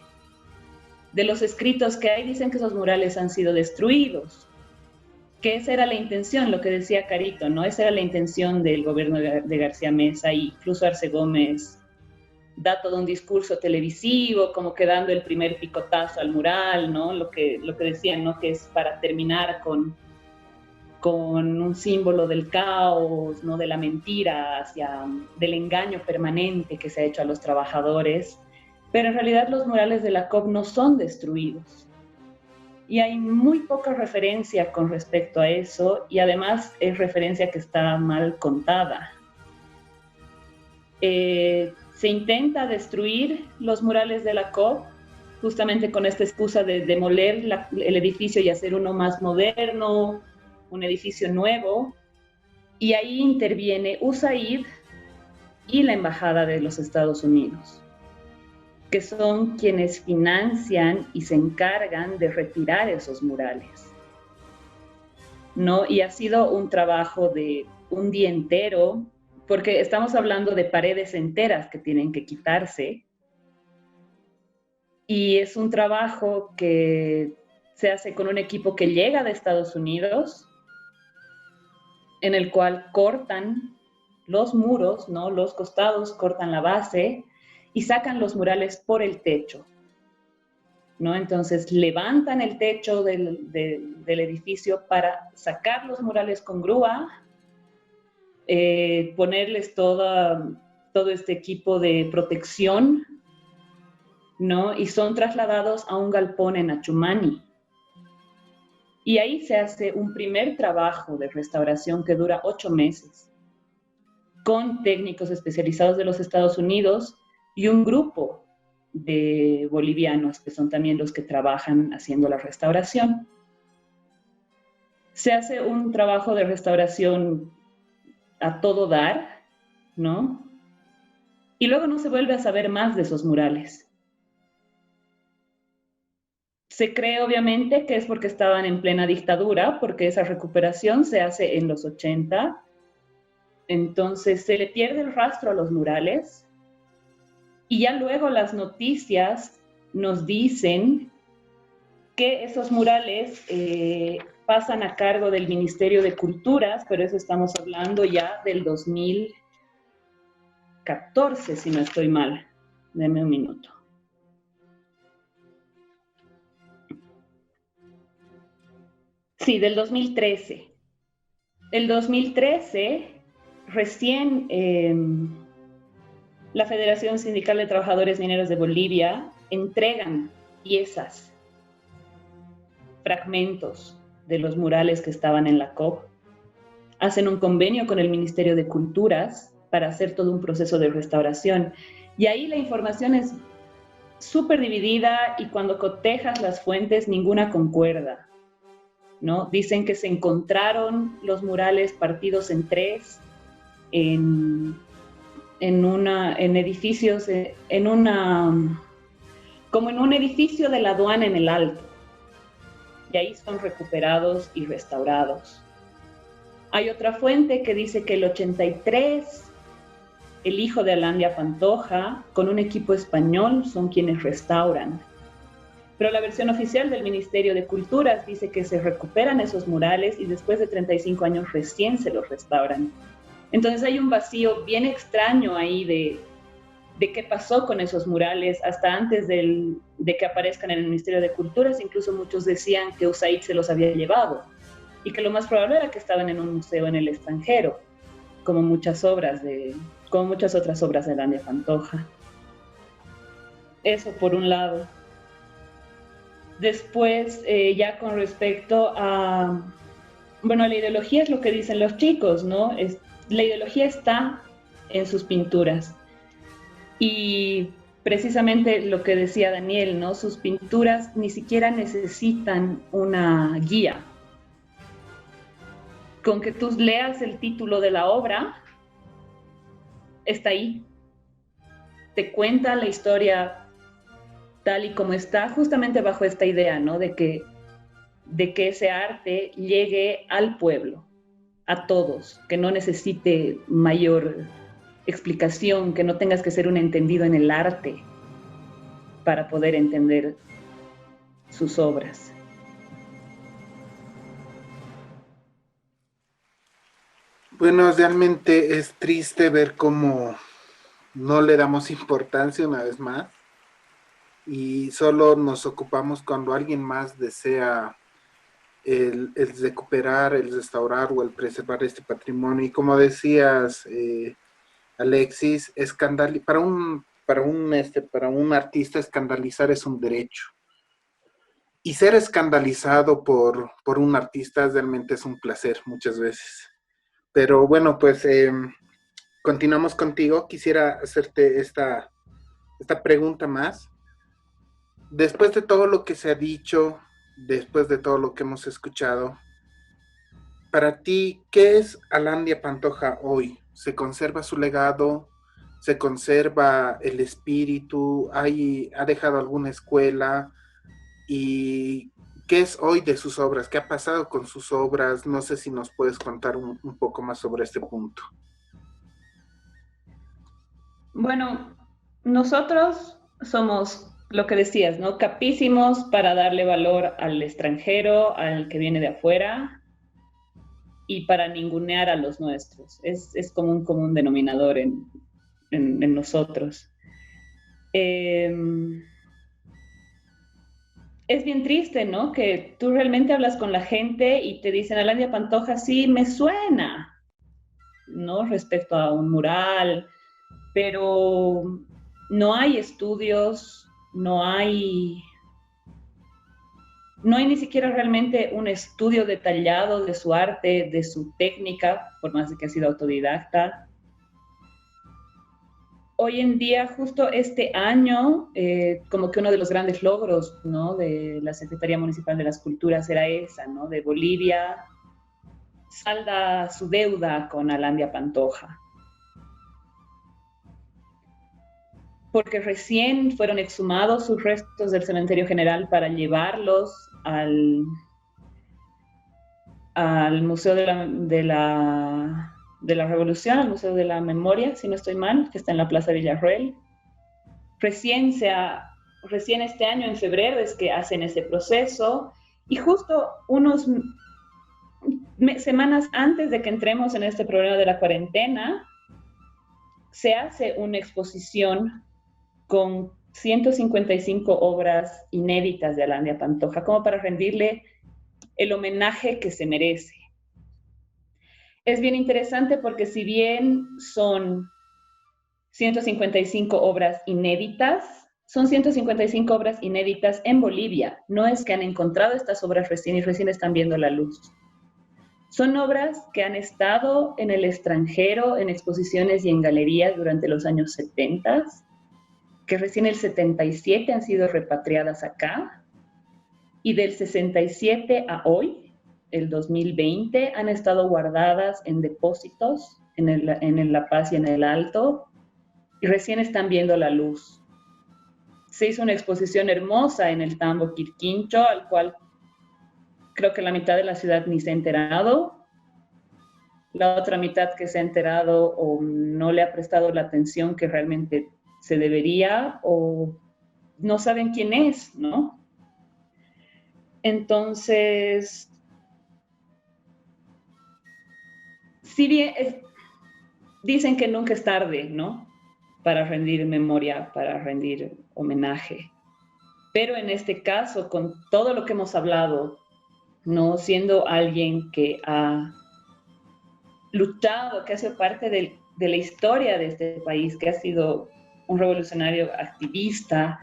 D: los escritos que hay dicen que esos murales han sido destruidos, que esa era la intención, lo que decía Carito, ¿no? Esa era la intención del gobierno de García Mesa, e incluso Arce Gómez da todo un discurso televisivo, como que dando el primer picotazo al mural, ¿no? Lo que decían, ¿no? Que es para terminar con un símbolo del caos, ¿no? De la mentira, del engaño permanente que se ha hecho a los trabajadores. Pero en realidad los murales de la COP no son destruidos. Y hay muy poca referencia con respecto a eso, y además es referencia que está mal contada. Se intenta destruir los murales de la COP, justamente con esta excusa de demoler el edificio y hacer uno más moderno, un edificio nuevo, y ahí interviene USAID y la Embajada de los Estados Unidos, que son quienes financian y se encargan de retirar esos murales, ¿no? Y ha sido un trabajo de un día entero, porque estamos hablando de paredes enteras que tienen que quitarse, y es un trabajo que se hace con un equipo que llega de Estados Unidos, en el cual cortan los muros, ¿no? Los costados, cortan la base y sacan los murales por el techo, ¿no? Entonces levantan el techo del edificio para sacar los murales con grúa, ponerles todo este equipo de protección, ¿no? Y son trasladados a un galpón en Achumani. Y ahí se hace un primer trabajo de restauración que dura 8 meses, con técnicos especializados de los Estados Unidos y un grupo de bolivianos que son también los que trabajan haciendo la restauración. Se hace un trabajo de restauración a todo dar, ¿no? Y luego no se vuelve a saber más de esos murales. Se cree obviamente que es porque estaban en plena dictadura, porque esa recuperación se hace en los 80. Entonces se le pierde el rastro a los murales, y ya luego las noticias nos dicen que esos murales pasan a cargo del Ministerio de Culturas, pero eso estamos hablando ya del 2014, si no estoy mal. Deme un minuto. Sí, del 2013. El 2013, recién la Federación Sindical de Trabajadores Mineros de Bolivia entregan piezas, fragmentos de los murales que estaban en la COP. Hacen un convenio con el Ministerio de Culturas para hacer todo un proceso de restauración. Y ahí la información es súper dividida, y cuando cotejas las fuentes, ninguna concuerda, ¿no? Dicen que se encontraron los murales partidos en 3 en edificios, como en un edificio de la aduana en el Alto, y ahí son recuperados y restaurados. Hay otra fuente que dice que el 83, el hijo de Alandia Pantoja, con un equipo español, son quienes restauran. Pero la versión oficial del Ministerio de Culturas dice que se recuperan esos murales y después de 35 años recién se los restauran. Entonces hay un vacío bien extraño ahí de qué pasó con esos murales hasta antes de que aparezcan en el Ministerio de Culturas. Incluso muchos decían que USAID se los había llevado y que lo más probable era que estaban en un museo en el extranjero, como muchas otras obras de Alandia Pantoja. Eso por un lado. Después, ya con respecto a... Bueno, la ideología es lo que dicen los chicos, ¿no? La ideología está en sus pinturas. Y precisamente lo que decía Daniel, ¿no? Sus pinturas ni siquiera necesitan una guía. Con que tú leas el título de la obra, está ahí. Te cuenta la historia tal y como está, justamente bajo esta idea, ¿no? De que ese arte llegue al pueblo, a todos, que no necesite mayor explicación, que no tengas que ser un entendido en el arte para poder entender sus obras.
A: Bueno, realmente es triste ver cómo no le damos importancia una vez más y solo nos ocupamos cuando alguien más desea el recuperar, el restaurar o el preservar este patrimonio. Y como decías, Alexis, para un artista escandalizar es un derecho. Y ser escandalizado por un artista realmente es un placer muchas veces. Pero bueno, pues continuamos contigo. Quisiera hacerte esta pregunta más. Después de todo lo que se ha dicho, después de todo lo que hemos escuchado, para ti, ¿qué es Alandia Pantoja hoy? ¿Se conserva su legado? ¿Se conserva el espíritu? ¿Ha dejado alguna escuela? ¿Y qué es hoy de sus obras? ¿Qué ha pasado con sus obras? No sé si nos puedes contar un poco más sobre este punto.
D: Bueno, nosotros somos lo que decías, ¿no? Capísimos para darle valor al extranjero, al que viene de afuera, y para ningunear a los nuestros. Es como un común denominador en nosotros. Es bien triste, ¿no? Que tú realmente hablas con la gente y te dicen, Alandia Pantoja, sí, me suena, ¿no? Respecto a un mural, pero no hay estudios, no hay ni siquiera realmente un estudio detallado de su arte, de su técnica, por más de que ha sido autodidacta. Hoy en día, justo este año, como que uno de los grandes logros, ¿no? De la Secretaría Municipal de las Culturas era esa, ¿no? De Bolivia salda su deuda con Alandia Pantoja. Porque recién fueron exhumados sus restos del cementerio general para llevarlos al Museo de la Revolución, al Museo de la Memoria, si no estoy mal, que está en la Plaza Villarroel. Recién este año, en febrero, es que hacen ese proceso, y justo unos semanas antes de que entremos en este problema de la cuarentena, se hace una exposición con 155 obras inéditas de Alandia Pantoja, como para rendirle el homenaje que se merece. Es bien interesante porque si bien son 155 obras inéditas, son 155 obras inéditas en Bolivia. No es que han encontrado estas obras recién y recién están viendo la luz. Son obras que han estado en el extranjero, en exposiciones y en galerías durante los años 70, que recién el 77 han sido repatriadas acá, y del 67 a hoy, el 2020, han estado guardadas en depósitos en La Paz y en el Alto, y recién están viendo la luz. Se hizo una exposición hermosa en el Tambo Quirquincho, al cual creo que la mitad de la ciudad ni se ha enterado. La otra mitad que se ha enterado o no le ha prestado la atención que realmente se debería, o no saben quién es, ¿no? Entonces, si bien dicen que nunca es tarde, ¿no? Para rendir memoria, para rendir homenaje. Pero en este caso, con todo lo que hemos hablado, ¿no? Siendo alguien que ha luchado, que ha sido parte de la historia de este país, que ha sido un revolucionario activista,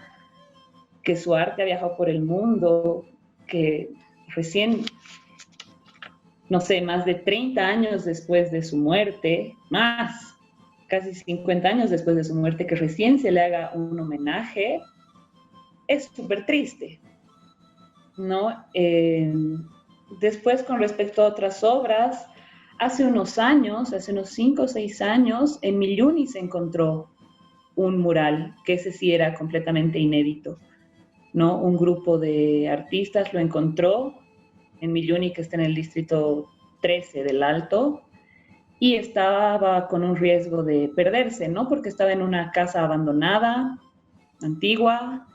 D: que su arte ha viajado por el mundo, que recién, no sé, más de 30 años después de su muerte, más, casi 50 años después de su muerte, que recién se le haga un homenaje, es súper triste, ¿no? Después, con respecto a otras obras, hace unos 5 o 6 años, en Milluni se encontró un mural, que ese sí era completamente inédito, ¿no? Un grupo de artistas lo encontró en Milluni, que está en el distrito 13 del Alto, y estaba con un riesgo de perderse, ¿no? Porque estaba en una casa abandonada, antigua,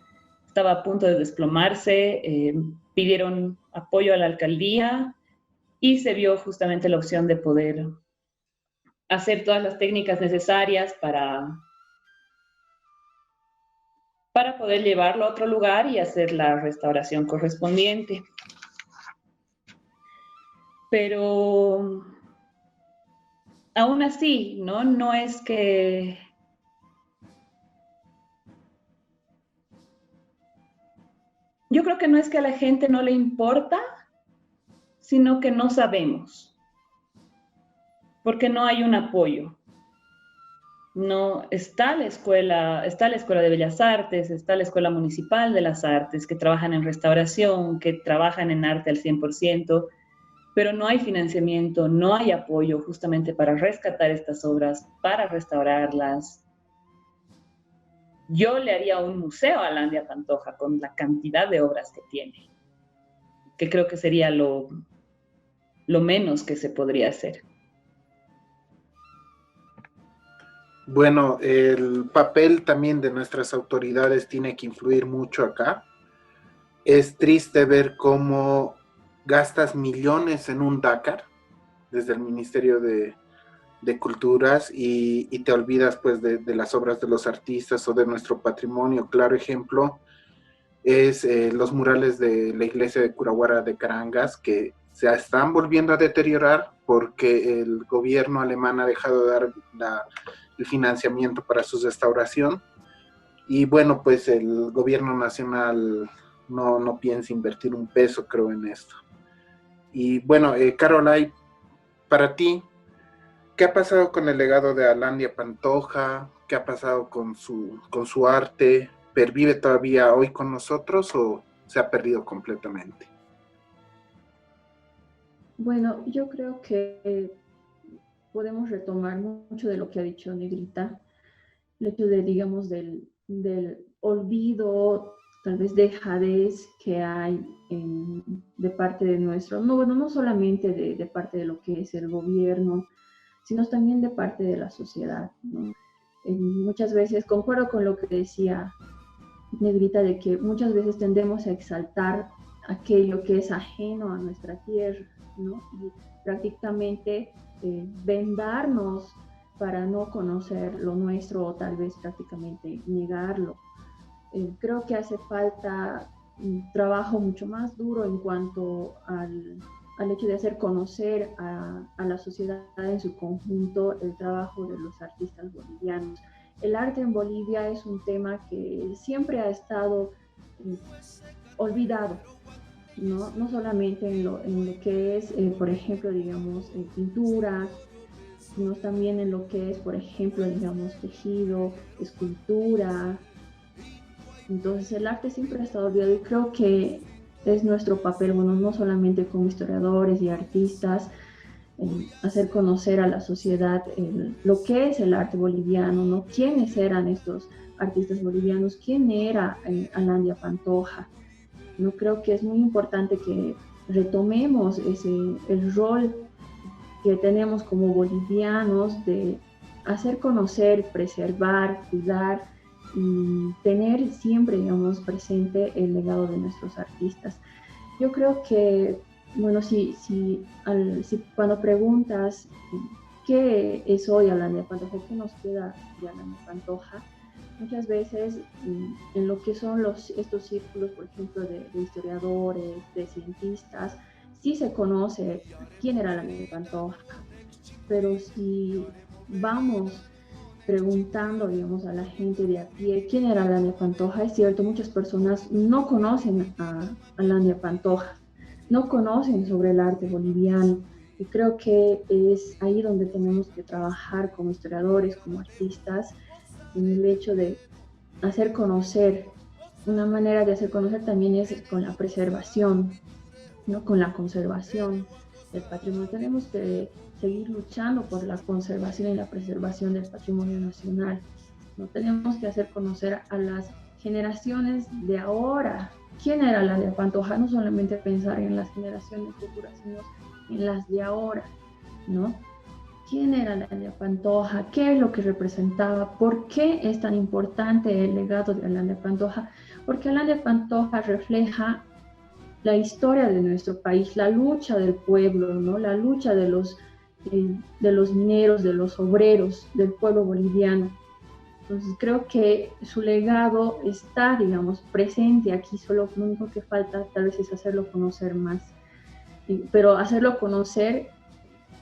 D: estaba a punto de desplomarse, pidieron apoyo a la alcaldía y se vio justamente la opción de poder hacer todas las técnicas necesarias para poder llevarlo a otro lugar y hacer la restauración correspondiente. Pero aún así, ¿no? No es que... Yo creo que no es que a la gente no le importa, sino que no sabemos, porque no hay un apoyo. No está la escuela de Bellas Artes, está la Escuela Municipal de las Artes, que trabajan en restauración, que trabajan en arte al 100%, pero no hay financiamiento, no hay apoyo justamente para rescatar estas obras, para restaurarlas. Yo le haría un museo a Landia Pantoja con la cantidad de obras que tiene, que creo que sería lo menos que se podría hacer.
A: Bueno, el papel también de nuestras autoridades tiene que influir mucho acá. Es triste ver cómo gastas millones en un Dakar desde el Ministerio de Culturas y te olvidas pues de las obras de los artistas o de nuestro patrimonio. Claro ejemplo es los murales de la iglesia de Curahuara de Carangas, que se están volviendo a deteriorar porque el gobierno alemán ha dejado de dar el financiamiento para su restauración, y bueno, pues el gobierno nacional no piensa invertir un peso, creo, en esto. Y bueno, Caroline, para ti, ¿qué ha pasado con el legado de Alandia Pantoja? ¿Qué ha pasado con su arte? ¿Pervive todavía hoy con nosotros o se ha perdido completamente?
C: Bueno, yo creo que podemos retomar mucho de lo que ha dicho Negrita, el hecho de, digamos, del olvido, tal vez dejadez que hay de parte de nuestro, no, bueno, no solamente de parte de lo que es el gobierno, sino también de parte de la sociedad, ¿no? Muchas veces, concuerdo con lo que decía Negrita, de que muchas veces tendemos a exaltar aquello que es ajeno a nuestra tierra, ¿no? Y prácticamente vendarnos para no conocer lo nuestro, o tal vez prácticamente negarlo. Creo que hace falta un trabajo mucho más duro en cuanto al hecho de hacer conocer a la sociedad en su conjunto el trabajo de los artistas bolivianos. El arte en Bolivia es un tema que siempre ha estado olvidado, ¿no? No solamente en lo que es, por ejemplo, digamos, pintura, sino también en lo que es, por ejemplo, digamos, tejido, escultura. Entonces el arte siempre ha estado olvidado, y creo que es nuestro papel, bueno, no solamente como historiadores y artistas, hacer conocer a la sociedad lo que es el arte boliviano, ¿no? ¿Quiénes eran estos artistas bolivianos? ¿Quién era Alandia Pantoja? No, creo que es muy importante que retomemos el rol que tenemos como bolivianos de hacer conocer, preservar, cuidar y tener siempre, digamos, presente el legado de nuestros artistas. Yo creo que, bueno, si cuando preguntas qué es hoy Alandia Pantoja, qué nos queda de Alandia Pantoja, muchas veces en lo que son estos círculos, por ejemplo, de historiadores, de cientistas, sí se conoce quién era Alandia Pantoja, pero si vamos preguntando, digamos, a la gente de a pie quién era Alandia Pantoja, es cierto, muchas personas no conocen a Alandia Pantoja, no conocen sobre el arte boliviano, y creo que es ahí donde tenemos que trabajar como historiadores, como artistas, en el hecho de hacer conocer. Una manera de hacer conocer también es con la preservación, ¿no? Con la conservación del patrimonio. Tenemos que seguir luchando por la conservación y la preservación del patrimonio nacional. No tenemos que hacer conocer a las generaciones de ahora. ¿Quién era Lalia Pantoja? No solamente pensar en las generaciones futuras, sino en las de ahora, ¿no? ¿Quién era Lalia Pantoja? ¿Qué es lo que representaba? ¿Por qué es tan importante el legado de Lalia Pantoja? Porque Lalia Pantoja refleja la historia de nuestro país, la lucha del pueblo, ¿no? La lucha de los mineros, de los obreros, del pueblo boliviano. Entonces creo que su legado está, digamos, presente aquí, solo lo único que falta tal vez es hacerlo conocer más, pero hacerlo conocer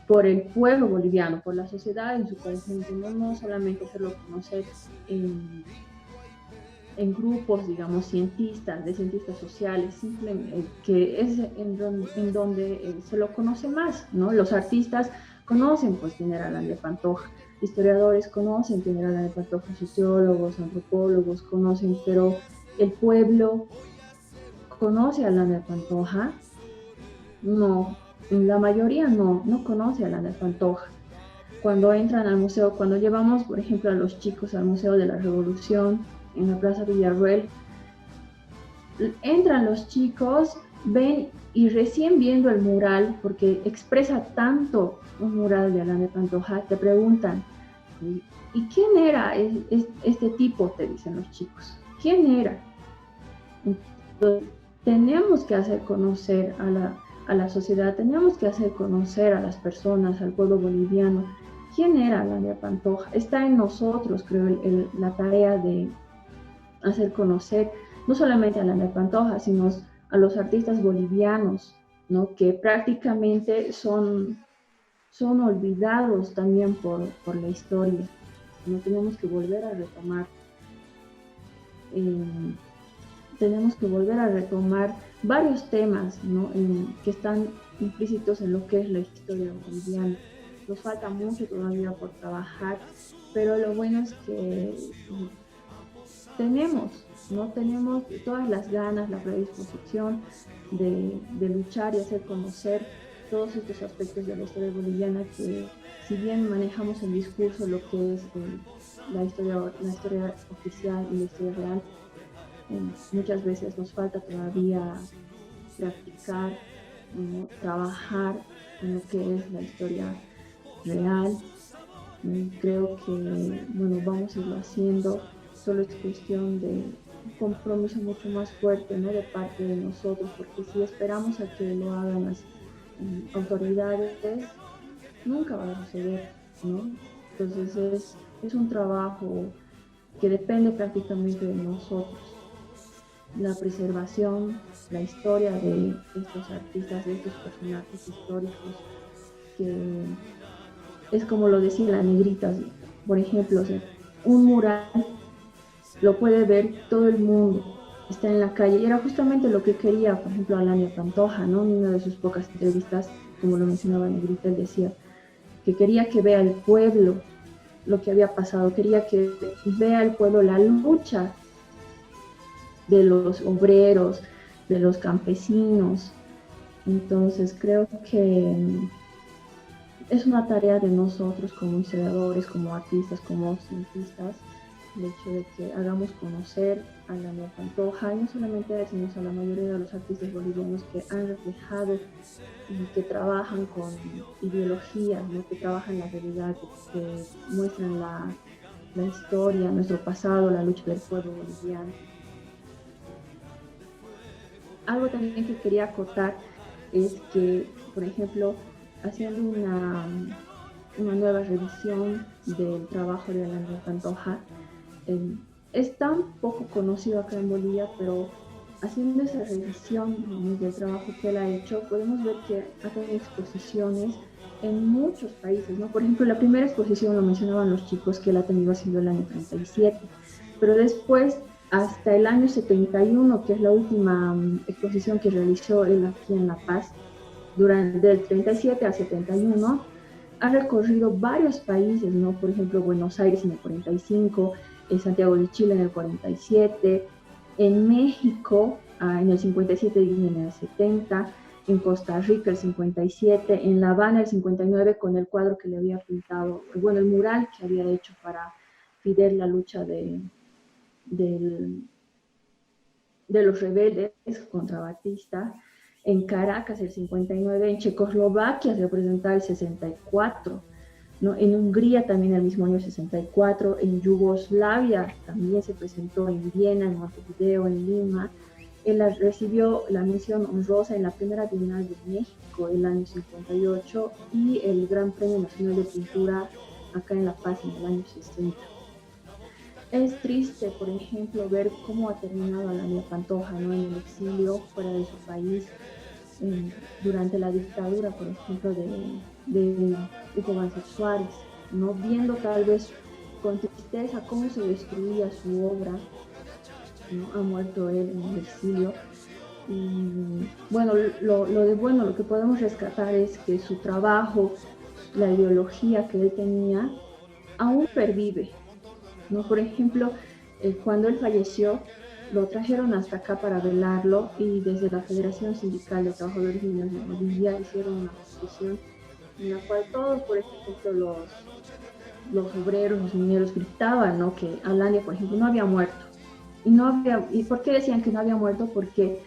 C: por el pueblo boliviano, por la sociedad en su conjunto, no solamente hacerlo conocer en grupos, digamos, de cientistas sociales, simplemente que es en donde se lo conoce más, ¿no? Los artistas conocen, pues, quién era Lalia Pantoja, historiadores conocen quién era Lalia Pantoja, sociólogos, antropólogos conocen, pero el pueblo conoce a Lalia Pantoja, no, la mayoría no conoce a Lalia Pantoja. Cuando entran al museo, cuando llevamos, por ejemplo, a los chicos al Museo de la Revolución, en la Plaza Villarruel, entran los chicos, ven y recién viendo el mural, porque expresa tanto un mural de Lalia Pantoja, te preguntan, ¿y quién era este tipo? Te dicen los chicos. ¿Quién era? Entonces, tenemos que hacer conocer a la sociedad, tenemos que hacer conocer a las personas, al pueblo boliviano, quién era Lalia Pantoja. Está en nosotros, creo, la tarea de hacer conocer no solamente a Lalia Pantoja, sino a los artistas bolivianos, ¿no? Que prácticamente son olvidados también por la historia. No tenemos que volver a retomar varios temas, ¿no? Que están implícitos en lo que es la historia boliviana. Nos falta mucho todavía por trabajar, pero lo bueno es que tenemos todas las ganas, la predisposición de luchar y hacer conocer todos estos aspectos de la historia boliviana que, si bien manejamos en discurso lo que es la historia oficial y la historia real, muchas veces nos falta todavía practicar, ¿no? Trabajar en lo que es la historia real. Creo que, bueno, vamos a irlo haciendo, solo es cuestión de un compromiso mucho más fuerte, ¿no? De parte de nosotros, porque si esperamos a que lo hagan las autoridades, nunca va a suceder, ¿no? Entonces es un trabajo que depende prácticamente de nosotros. La preservación, la historia de estos artistas, de estos personajes históricos, que es como lo decía la negrita, por ejemplo, o sea, un mural lo puede ver todo el mundo, está en la calle, y era justamente lo que quería, por ejemplo, Lalia Pantoja, ¿no? En una de sus pocas entrevistas, como lo mencionaba Negrita, él decía que quería que vea el pueblo lo que había pasado, quería que vea el pueblo la lucha de los obreros, de los campesinos. Entonces creo que es una tarea de nosotros como historiadores, como artistas, como cientistas, el hecho de que hagamos conocer a Lalia Pantoja, y no solamente a él, sino a la mayoría de los artistas bolivianos que han reflejado y que trabajan con ideologías, ¿no? Que trabajan la realidad, que muestran la historia, nuestro pasado, la lucha del pueblo boliviano. Algo también que quería acotar es que, por ejemplo, haciendo una nueva revisión del trabajo de Lalia Pantoja, es tan poco conocido acá en Bolivia, pero haciendo esa revisión del trabajo que él ha hecho, podemos ver que ha tenido exposiciones en muchos países, ¿no? Por ejemplo, la primera exposición, lo mencionaban los chicos, que él ha tenido haciendo el año 37, pero después, hasta el año 71, que es la última exposición que realizó él aquí en La Paz, del 37 al 71, ha recorrido varios países, ¿no? Por ejemplo, Buenos Aires en el 45, en Santiago de Chile en el 47, en México en el 57 y en el 70, en Costa Rica el 57, en La Habana el 59 con el cuadro que le había pintado, bueno, el mural que había hecho para Fidel, la lucha del de los rebeldes contra Batista, en Caracas el 59, en Checoslovaquia se presentaba el 64, ¿no? En Hungría también el mismo año 64, en Yugoslavia también se presentó en Viena, en Montevideo, en Lima. Él recibió la mención honrosa en la primera Bienal de México el año 58 y el Gran Premio Nacional de Pintura acá en La Paz en el año 60. Es triste, por ejemplo, ver cómo ha terminado Alandia Pantoja, ¿no? En el exilio fuera de su país, durante la dictadura, por ejemplo, de Hugo Banzer Suárez, ¿no? Viendo tal vez con tristeza cómo se destruía su obra, ¿no? Ha muerto él en el exilio. Y bueno, lo que podemos rescatar es que su trabajo, la ideología que él tenía, aún pervive, ¿no? Por ejemplo, cuando él falleció, lo trajeron hasta acá para velarlo y desde la Federación Sindical de Trabajadores Mineros de Bolivia hicieron una exposición en la cual todos, por ejemplo, los obreros, los mineros gritaban, ¿no? Que Alandia, por ejemplo, no había muerto. ¿Y por qué decían que no había muerto? Porque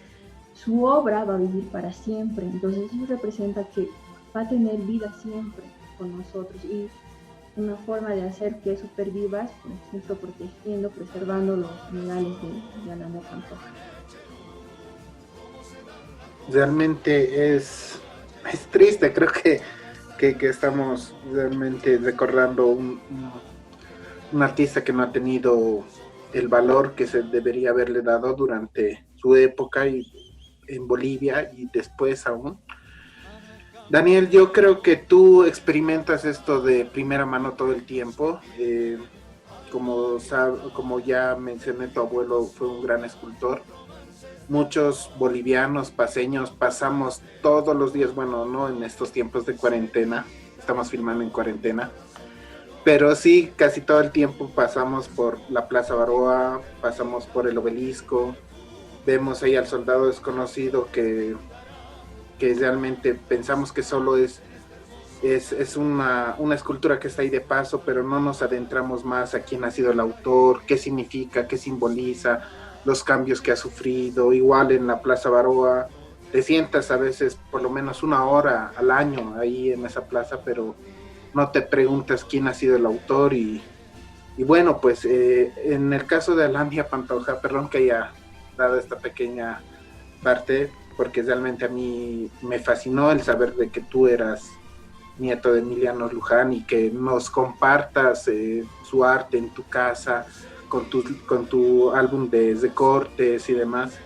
C: su obra va a vivir para siempre. Entonces eso representa que va a tener vida siempre con nosotros. Y una forma de hacer que eso perviva es, por ejemplo, protegiendo, preservando los minerales de Alandia Pantoja.
A: Realmente es triste, creo que estamos realmente recordando un artista que no ha tenido el valor que se debería haberle dado durante su época y en Bolivia y después aún. Daniel, yo creo que tú experimentas esto de primera mano todo el tiempo. Como ya mencioné, tu abuelo fue un gran escultor. Muchos bolivianos, paseños, pasamos todos los días, bueno, no en estos tiempos de cuarentena, estamos filmando en cuarentena, pero sí, casi todo el tiempo pasamos por la Plaza Baroa, pasamos por el Obelisco, vemos ahí al soldado desconocido que realmente pensamos que solo es una escultura que está ahí de paso, pero no nos adentramos más a quién ha sido el autor, qué significa, qué simboliza, los cambios que ha sufrido. Igual en la Plaza Baroa, te sientas a veces por lo menos una hora al año ahí en esa plaza, pero no te preguntas quién ha sido el autor. Y bueno, pues en el caso de Alandia Pantoja, perdón que haya dado esta pequeña parte, porque realmente a mí me fascinó el saber de que tú eras nieto de Emiliano Luján y que nos compartas su arte en tu casa, con tu álbum de recortes y demás.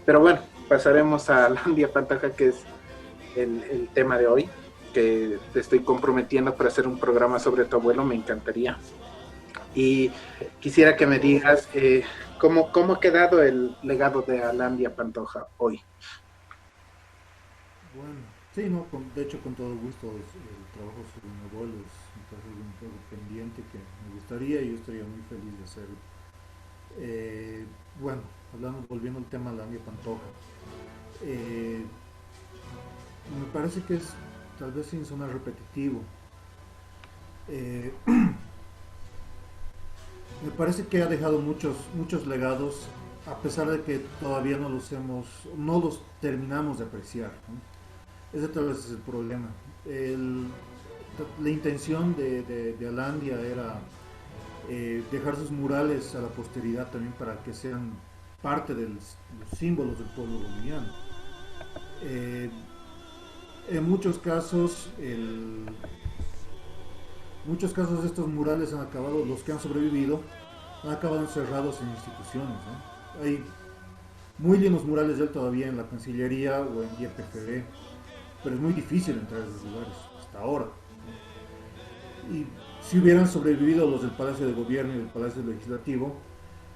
A: Pero bueno, pasaremos a Alandia Pantoja, que es el tema de hoy, que te estoy comprometiendo para hacer un programa sobre tu abuelo, me encantaría. Y quisiera que me digas cómo ha quedado el legado de Alandia Pantoja hoy.
B: Bueno, sí, no, de hecho con todo gusto el trabajo sobre mi abuelo es un trabajo pendiente que me gustaría y yo estaría muy feliz de hacer. Bueno, volviendo al tema de Alandia Pantoja, me parece que es, tal vez sin sonar repetitivo, me parece que ha dejado muchos legados, a pesar de que todavía no los terminamos de apreciar, ¿no? Ese tal vez es el problema. La intención de Alandia era dejar sus murales a la posteridad también para que sean parte de los símbolos del pueblo boliviano. En muchos casos estos murales han acabado, los que han sobrevivido, han acabado encerrados en instituciones, ¿no? Hay muy lindos murales de él todavía en la Cancillería o en YPFB, pero es muy difícil entrar a esos lugares hasta ahora. Y si hubieran sobrevivido los del Palacio de Gobierno y del Palacio Legislativo,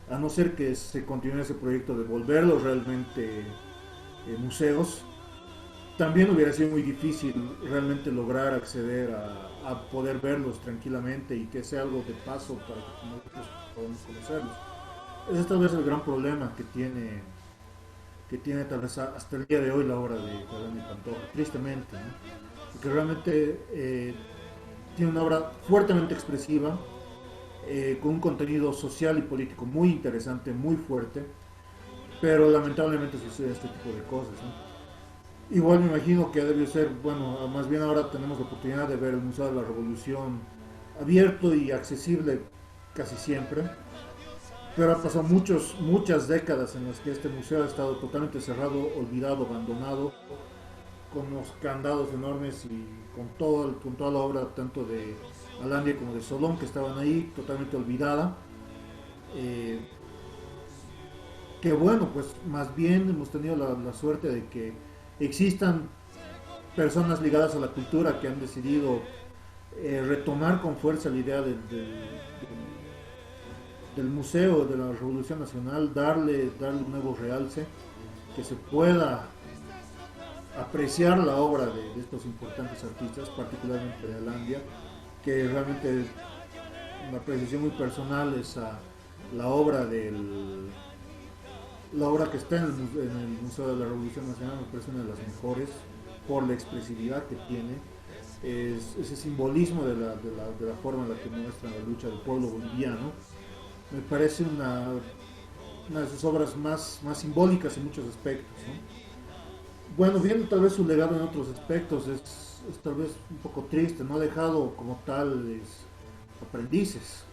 B: a no ser que se continúe ese proyecto de volverlos realmente museos, también hubiera sido muy difícil realmente lograr acceder a poder verlos tranquilamente y que sea algo de paso para que nosotros podamos conocerlos. Ese es tal vez el gran problema que tiene tal vez hasta el día de hoy la obra de Alandia Pantoja, tristemente, ¿no? Porque realmente tiene una obra fuertemente expresiva, con un contenido social y político muy interesante, muy fuerte, pero lamentablemente sucede este tipo de cosas, ¿no? Igual me imagino que debe ser, bueno, más bien ahora tenemos la oportunidad de ver el Museo de la Revolución abierto y accesible casi siempre, pero ha pasado muchas décadas en las que este museo ha estado totalmente cerrado, olvidado, abandonado, con los candados enormes y con toda la obra tanto de Alandia como de Solón que estaban ahí, totalmente olvidada. Eh, que bueno, pues más bien hemos tenido la suerte de que existan personas ligadas a la cultura que han decidido retomar con fuerza la idea del Museo de la Revolución Nacional, darle un nuevo realce, que se pueda apreciar la obra de estos importantes artistas, particularmente de Alandia, que realmente una apreciación muy personal es la obra la obra que está en el Museo de la Revolución Nacional. Me parece una de las mejores por la expresividad que tiene, ese simbolismo de la forma en la que muestra la lucha del pueblo boliviano. Me parece una de sus obras más simbólicas en muchos aspectos, ¿no? Bueno, viendo tal vez su legado en otros aspectos, es tal vez un poco triste, no ha dejado como tales aprendices.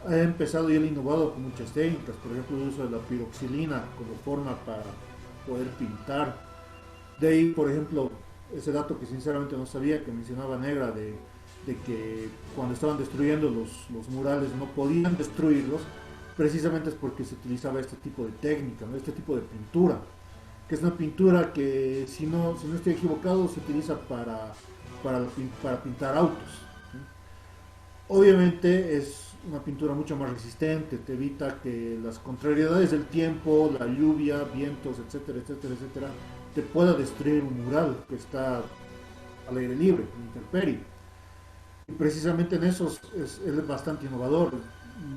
B: Ha empezado y él innovado con muchas técnicas, por ejemplo el uso de la piroxilina como forma para poder pintar. De ahí, por ejemplo, ese dato que sinceramente no sabía, que mencionaba Negra, de que cuando estaban destruyendo los murales no podían destruirlos, precisamente es porque se utilizaba este tipo de técnica, ¿no? Este tipo de pintura, que es una pintura que, si no estoy equivocado, se utiliza para pintar autos, ¿sí? Obviamente es una pintura mucho más resistente, te evita que las contrariedades del tiempo, la lluvia, vientos, etcétera, etcétera, etcétera, te pueda destruir un mural que está al aire libre, en intemperie. Y precisamente en eso él es bastante innovador.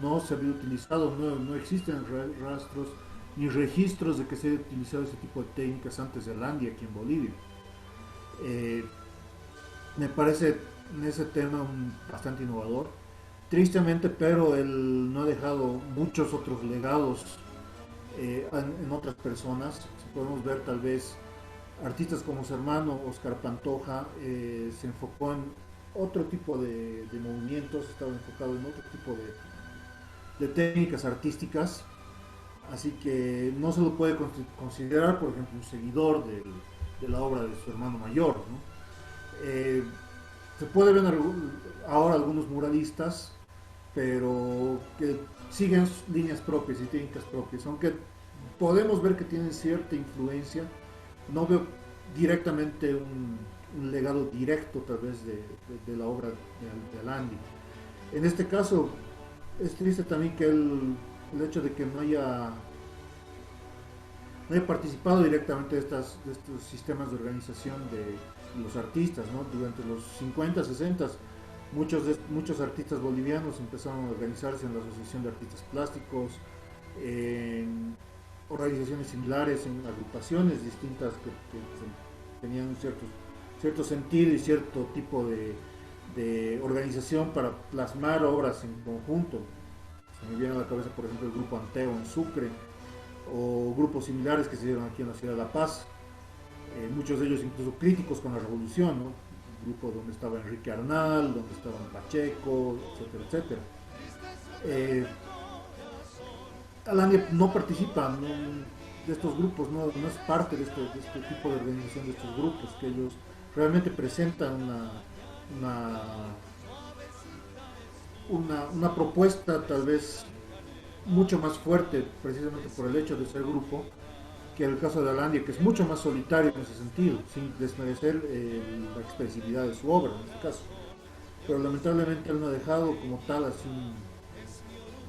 B: No se había utilizado, no existen rastros ni registros de que se haya utilizado ese tipo de técnicas antes de Alandia aquí en Bolivia. Eh, Me parece en ese tema bastante innovador. Tristemente, pero él no ha dejado muchos otros legados en otras personas. Si podemos ver tal vez artistas como su hermano Oscar Pantoja, se enfocó en otro tipo de movimientos, estaba enfocado en otro tipo de técnicas artísticas, así que no se lo puede considerar, por ejemplo, un seguidor de la obra de su hermano mayor, ¿no? Se puede ver ahora algunos muralistas, pero que siguen líneas propias y técnicas propias, aunque podemos ver que tienen cierta influencia. No veo directamente un legado directo tal vez de la obra de Alandi. En este caso es triste también que el hecho de que no haya participado directamente de estos sistemas de organización de los artistas, ¿no? Durante los 50, 60, muchos artistas bolivianos empezaron a organizarse en la Asociación de Artistas Plásticos, en organizaciones similares, en agrupaciones distintas que tenían un cierto sentido y cierto tipo de organización para plasmar obras en conjunto. Se me viene a la cabeza, por ejemplo, el grupo Anteo en Sucre, o grupos similares que se dieron aquí en la ciudad de La Paz, muchos de ellos incluso críticos con la revolución, ¿no? Un grupo donde estaba Enrique Arnal, donde estaban Pacheco, etcétera, etcétera. Alandia no participa, ¿no?, de estos grupos, no es parte de este tipo de organización de estos grupos, que ellos realmente presentan una propuesta tal vez mucho más fuerte, precisamente por el hecho de ser grupo, que el caso de Alandia, que es mucho más solitario en ese sentido, sin desmerecer la expresividad de su obra en este caso. Pero lamentablemente él no ha dejado como tal así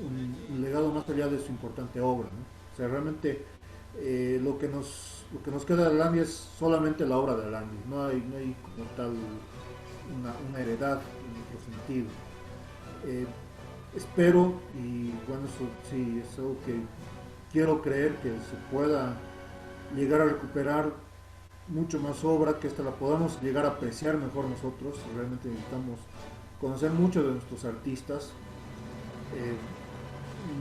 B: un legado más allá de su importante obra, ¿no? O sea, realmente lo que nos queda de Alandia es solamente la obra de Alandia, no hay como tal una heredad en otro sentido. Espero, y bueno, eso sí es algo que quiero creer, que se pueda llegar a recuperar mucho más obra, que esta la podamos llegar a apreciar mejor nosotros. Realmente necesitamos conocer mucho de nuestros artistas.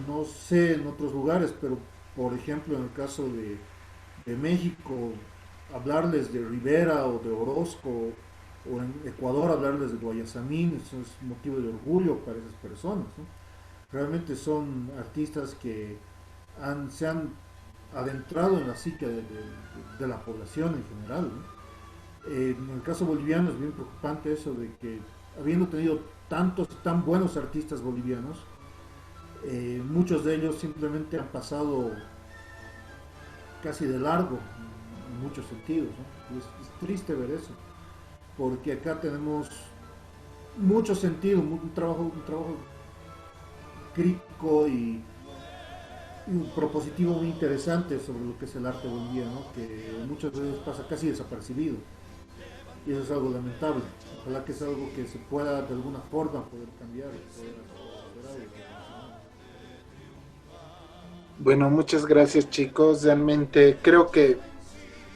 B: No sé en otros lugares, pero Por ejemplo, en el caso de México, hablarles de Rivera o de Orozco, o en Ecuador hablarles de Guayasamín, eso es motivo de orgullo para esas personas, ¿no? Realmente son artistas que se han adentrado en la psique de la población en general, ¿no? En el caso boliviano es bien preocupante eso de que habiendo tenido tantos tan buenos artistas bolivianos, muchos de ellos simplemente han pasado casi de largo en muchos sentidos, ¿no? Y es triste ver eso, porque acá tenemos mucho sentido, un trabajo crítico y un propositivo muy interesante sobre lo que es el arte boliviano, que muchas veces pasa casi desapercibido. Y eso es algo lamentable. Ojalá que es algo que se pueda de alguna forma poder cambiar. Poder hacer algo.
A: Bueno, muchas gracias chicos. Realmente creo que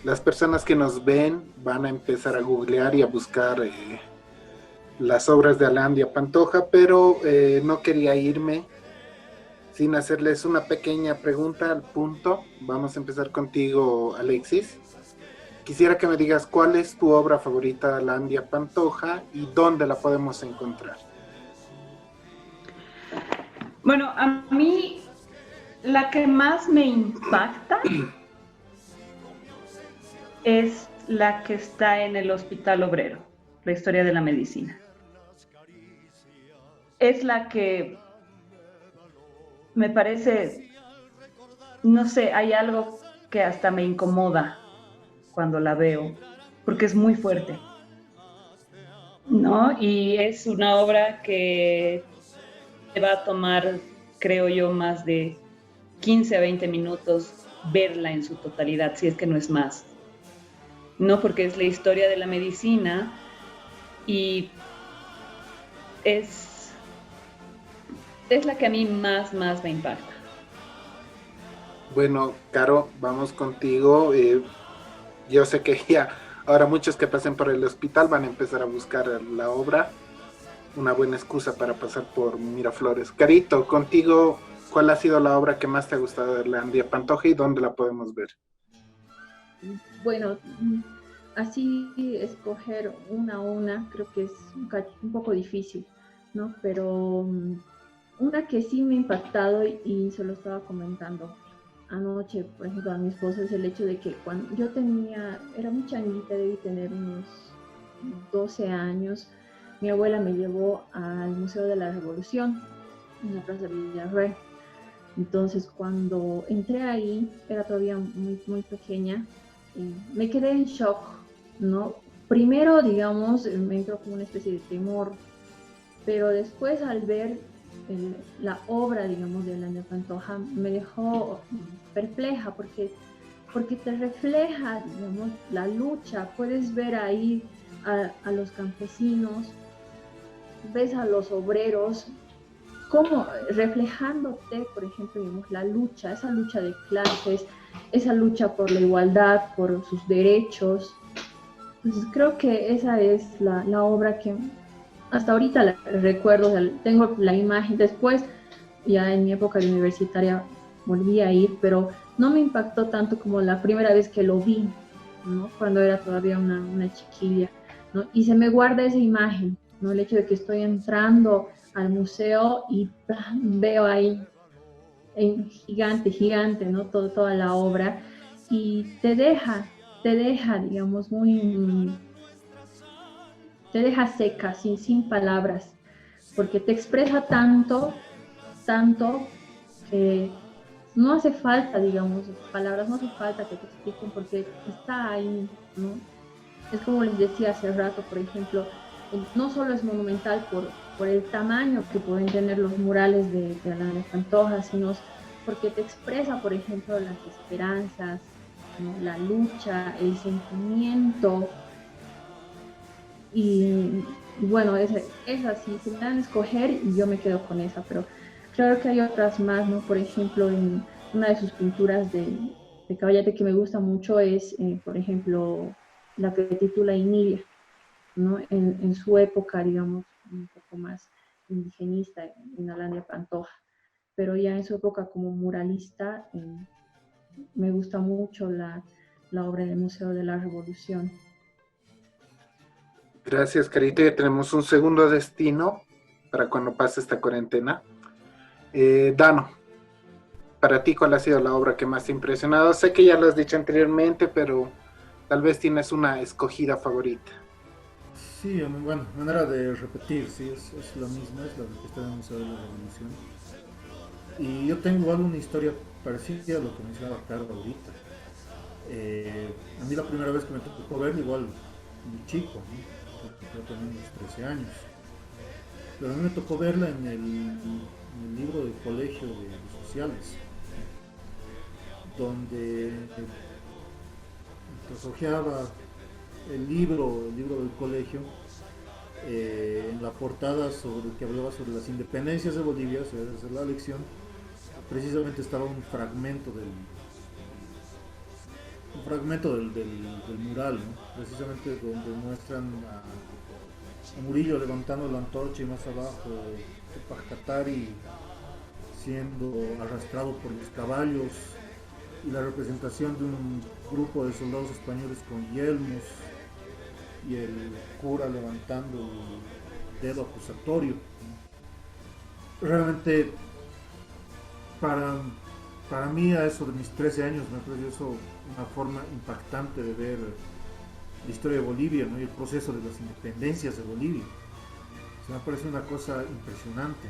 A: las personas que nos ven van a empezar a googlear y a buscar las obras de Alandia Pantoja, pero no quería irme sin hacerles una pequeña pregunta al punto. Vamos a empezar contigo, Alexis. Quisiera que me digas cuál es tu obra favorita de Alandia Pantoja y dónde la podemos encontrar.
D: Bueno, a mí la que más me impacta es la que está en el Hospital Obrero, la historia de la medicina. Es la que me parece, no sé, hay algo que hasta me incomoda cuando la veo, porque es muy fuerte, ¿no? Y es una obra que te va a tomar, creo yo, más de 15 a 20 minutos verla en su totalidad, si es que no es más, ¿no? Porque es la historia de la medicina y es, es la que a mí más me impacta.
A: Bueno, Caro, vamos contigo. Yo sé que ya ahora muchos que pasen por el hospital van a empezar a buscar la obra. Una buena excusa para pasar por Miraflores. Carito, contigo, ¿cuál ha sido la obra que más te ha gustado de Landia Pantoja y dónde la podemos ver?
C: Bueno, así escoger una a una creo que es un poco difícil, ¿no? Pero una que sí me ha impactado y se lo estaba comentando anoche, por ejemplo, a mi esposo, es el hecho de que cuando yo era muy changuita, debí tener unos 12 años, mi abuela me llevó al Museo de la Revolución en la Plaza Villarreal. Entonces, cuando entré ahí, era todavía muy pequeña, me quedé en shock, ¿no? Primero, digamos, me entró como una especie de temor, pero después al ver la obra, digamos, de Alandia Pantoja, me dejó perpleja porque te refleja, digamos, la lucha. Puedes ver ahí a los campesinos, ves a los obreros, como reflejándote, por ejemplo, digamos, la lucha, esa lucha de clases, esa lucha por la igualdad, por sus derechos. Entonces creo que esa es la obra que hasta ahorita la recuerdo, o sea, tengo la imagen. Después, ya en mi época de universitaria, volví a ir, pero no me impactó tanto como la primera vez que lo vi, ¿no? Cuando era todavía una chiquilla, ¿no? Y se me guarda esa imagen, ¿no? El hecho de que estoy entrando al museo y veo ahí en gigante, ¿no? Toda la obra y te deja, digamos, te deja seca, sin palabras, porque te expresa tanto que no hace falta, digamos, palabras, no hace falta que te expliquen porque está ahí, ¿no? Es como les decía hace rato, por ejemplo, no solo es monumental por el tamaño que pueden tener los murales de Alandia Pantoja, sino porque te expresa, por ejemplo, las esperanzas, ¿no? La lucha, el sentimiento, y bueno, es así, se me dan a escoger y yo me quedo con esa, pero claro que hay otras más, ¿no? Por ejemplo, en una de sus pinturas de Caballete que me gusta mucho es, por ejemplo, la que titula Inilia, ¿no? En su época, digamos, un poco más indigenista en Alandia Pantoja, pero ya en su época como muralista, me gusta mucho la obra del Museo de la Revolución.
A: Gracias, Carito. Ya tenemos un segundo destino para cuando pase esta cuarentena. Dano, para ti, ¿cuál ha sido la obra que más te ha impresionado? Sé que ya lo has dicho anteriormente, pero tal vez tienes una escogida favorita.
B: Sí, bueno, manera de repetir, sí, es la misma, es la que está en el Museo de la Revolución. Y yo tengo igual una historia parecida a lo que mencionaba Carlos ahorita. A mí la primera vez que me tocó verlo, igual muy chico, ¿no? Yo tenía unos 13 años. Pero a mí me tocó verla en el libro de colegio de sociales, donde hojeaba el libro del colegio, en la portada sobre que hablaba sobre las independencias de Bolivia, o sea, esa es la lección, precisamente estaba un fragmento del mural, ¿no? Precisamente donde muestran a Murillo levantando la antorcha y más abajo Pajcatari siendo arrastrado por los caballos y la representación de un grupo de soldados españoles con yelmos y el cura levantando el dedo acusatorio. Realmente para, para mí a eso de mis 13 años me pareció eso una forma impactante de ver la historia de Bolivia, ¿no? Y el proceso de las independencias de Bolivia. O sea, me parece una cosa impresionante.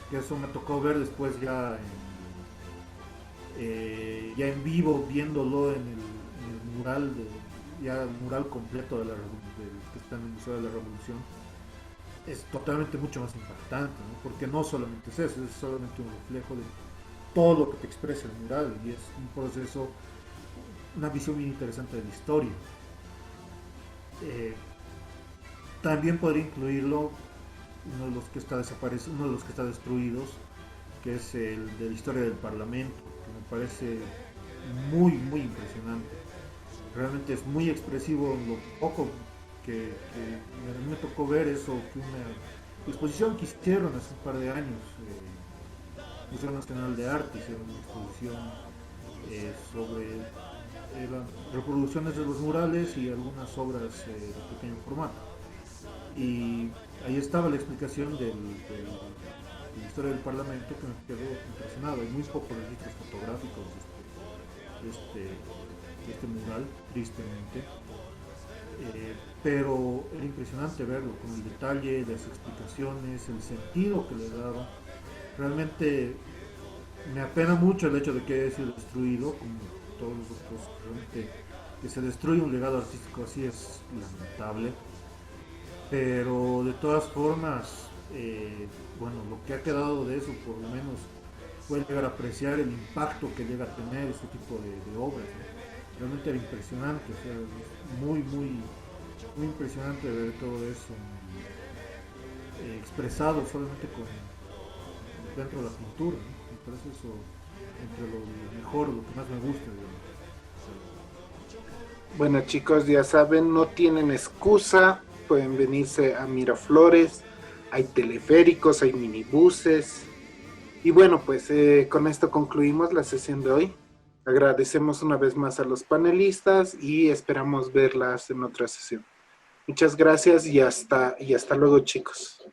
B: Y eso me tocó ver después ya en vivo, viéndolo en el mural, ya el mural completo que está en el Museo de la Revolución. Es totalmente mucho más impactante, ¿no? Porque no solamente es eso, es solamente un reflejo de todo lo que te expresa el mural y es un proceso, una visión muy interesante de la historia. También podría incluirlo uno de los que está desaparecido, uno de los que está destruidos, que es el de la historia del Parlamento, que me parece muy, muy impresionante. Realmente es muy expresivo en lo poco que a mí me tocó ver eso, que una exposición que hicieron hace un par de años, Museo Nacional de Arte, hicieron una exposición sobre reproducciones de los murales y algunas obras de pequeño formato. Y ahí estaba la explicación de la historia del Parlamento que me quedó impresionado. Hay muy pocos registros fotográficos de este mural, tristemente. Pero era impresionante verlo con el detalle, las explicaciones, el sentido que le daba. Realmente me apena mucho el hecho de que haya sido destruido, como todos los otros. Realmente que se destruye un legado artístico así es lamentable. Pero de todas formas, bueno, lo que ha quedado de eso por lo menos puede llegar a apreciar el impacto que llega a tener ese tipo de obras, ¿no? Realmente era impresionante, o sea, es muy, muy, muy impresionante ver todo eso expresado solamente dentro de la pintura, ¿no? Me parece eso entre lo mejor, lo que más me gusta, digamos.
A: Bueno, chicos, ya saben, no tienen excusa. Pueden venirse a Miraflores. Hay teleféricos, hay minibuses. Y bueno, pues con esto concluimos la sesión de hoy. Agradecemos una vez más a los panelistas y esperamos verlas en otra sesión. Muchas gracias y hasta luego, chicos.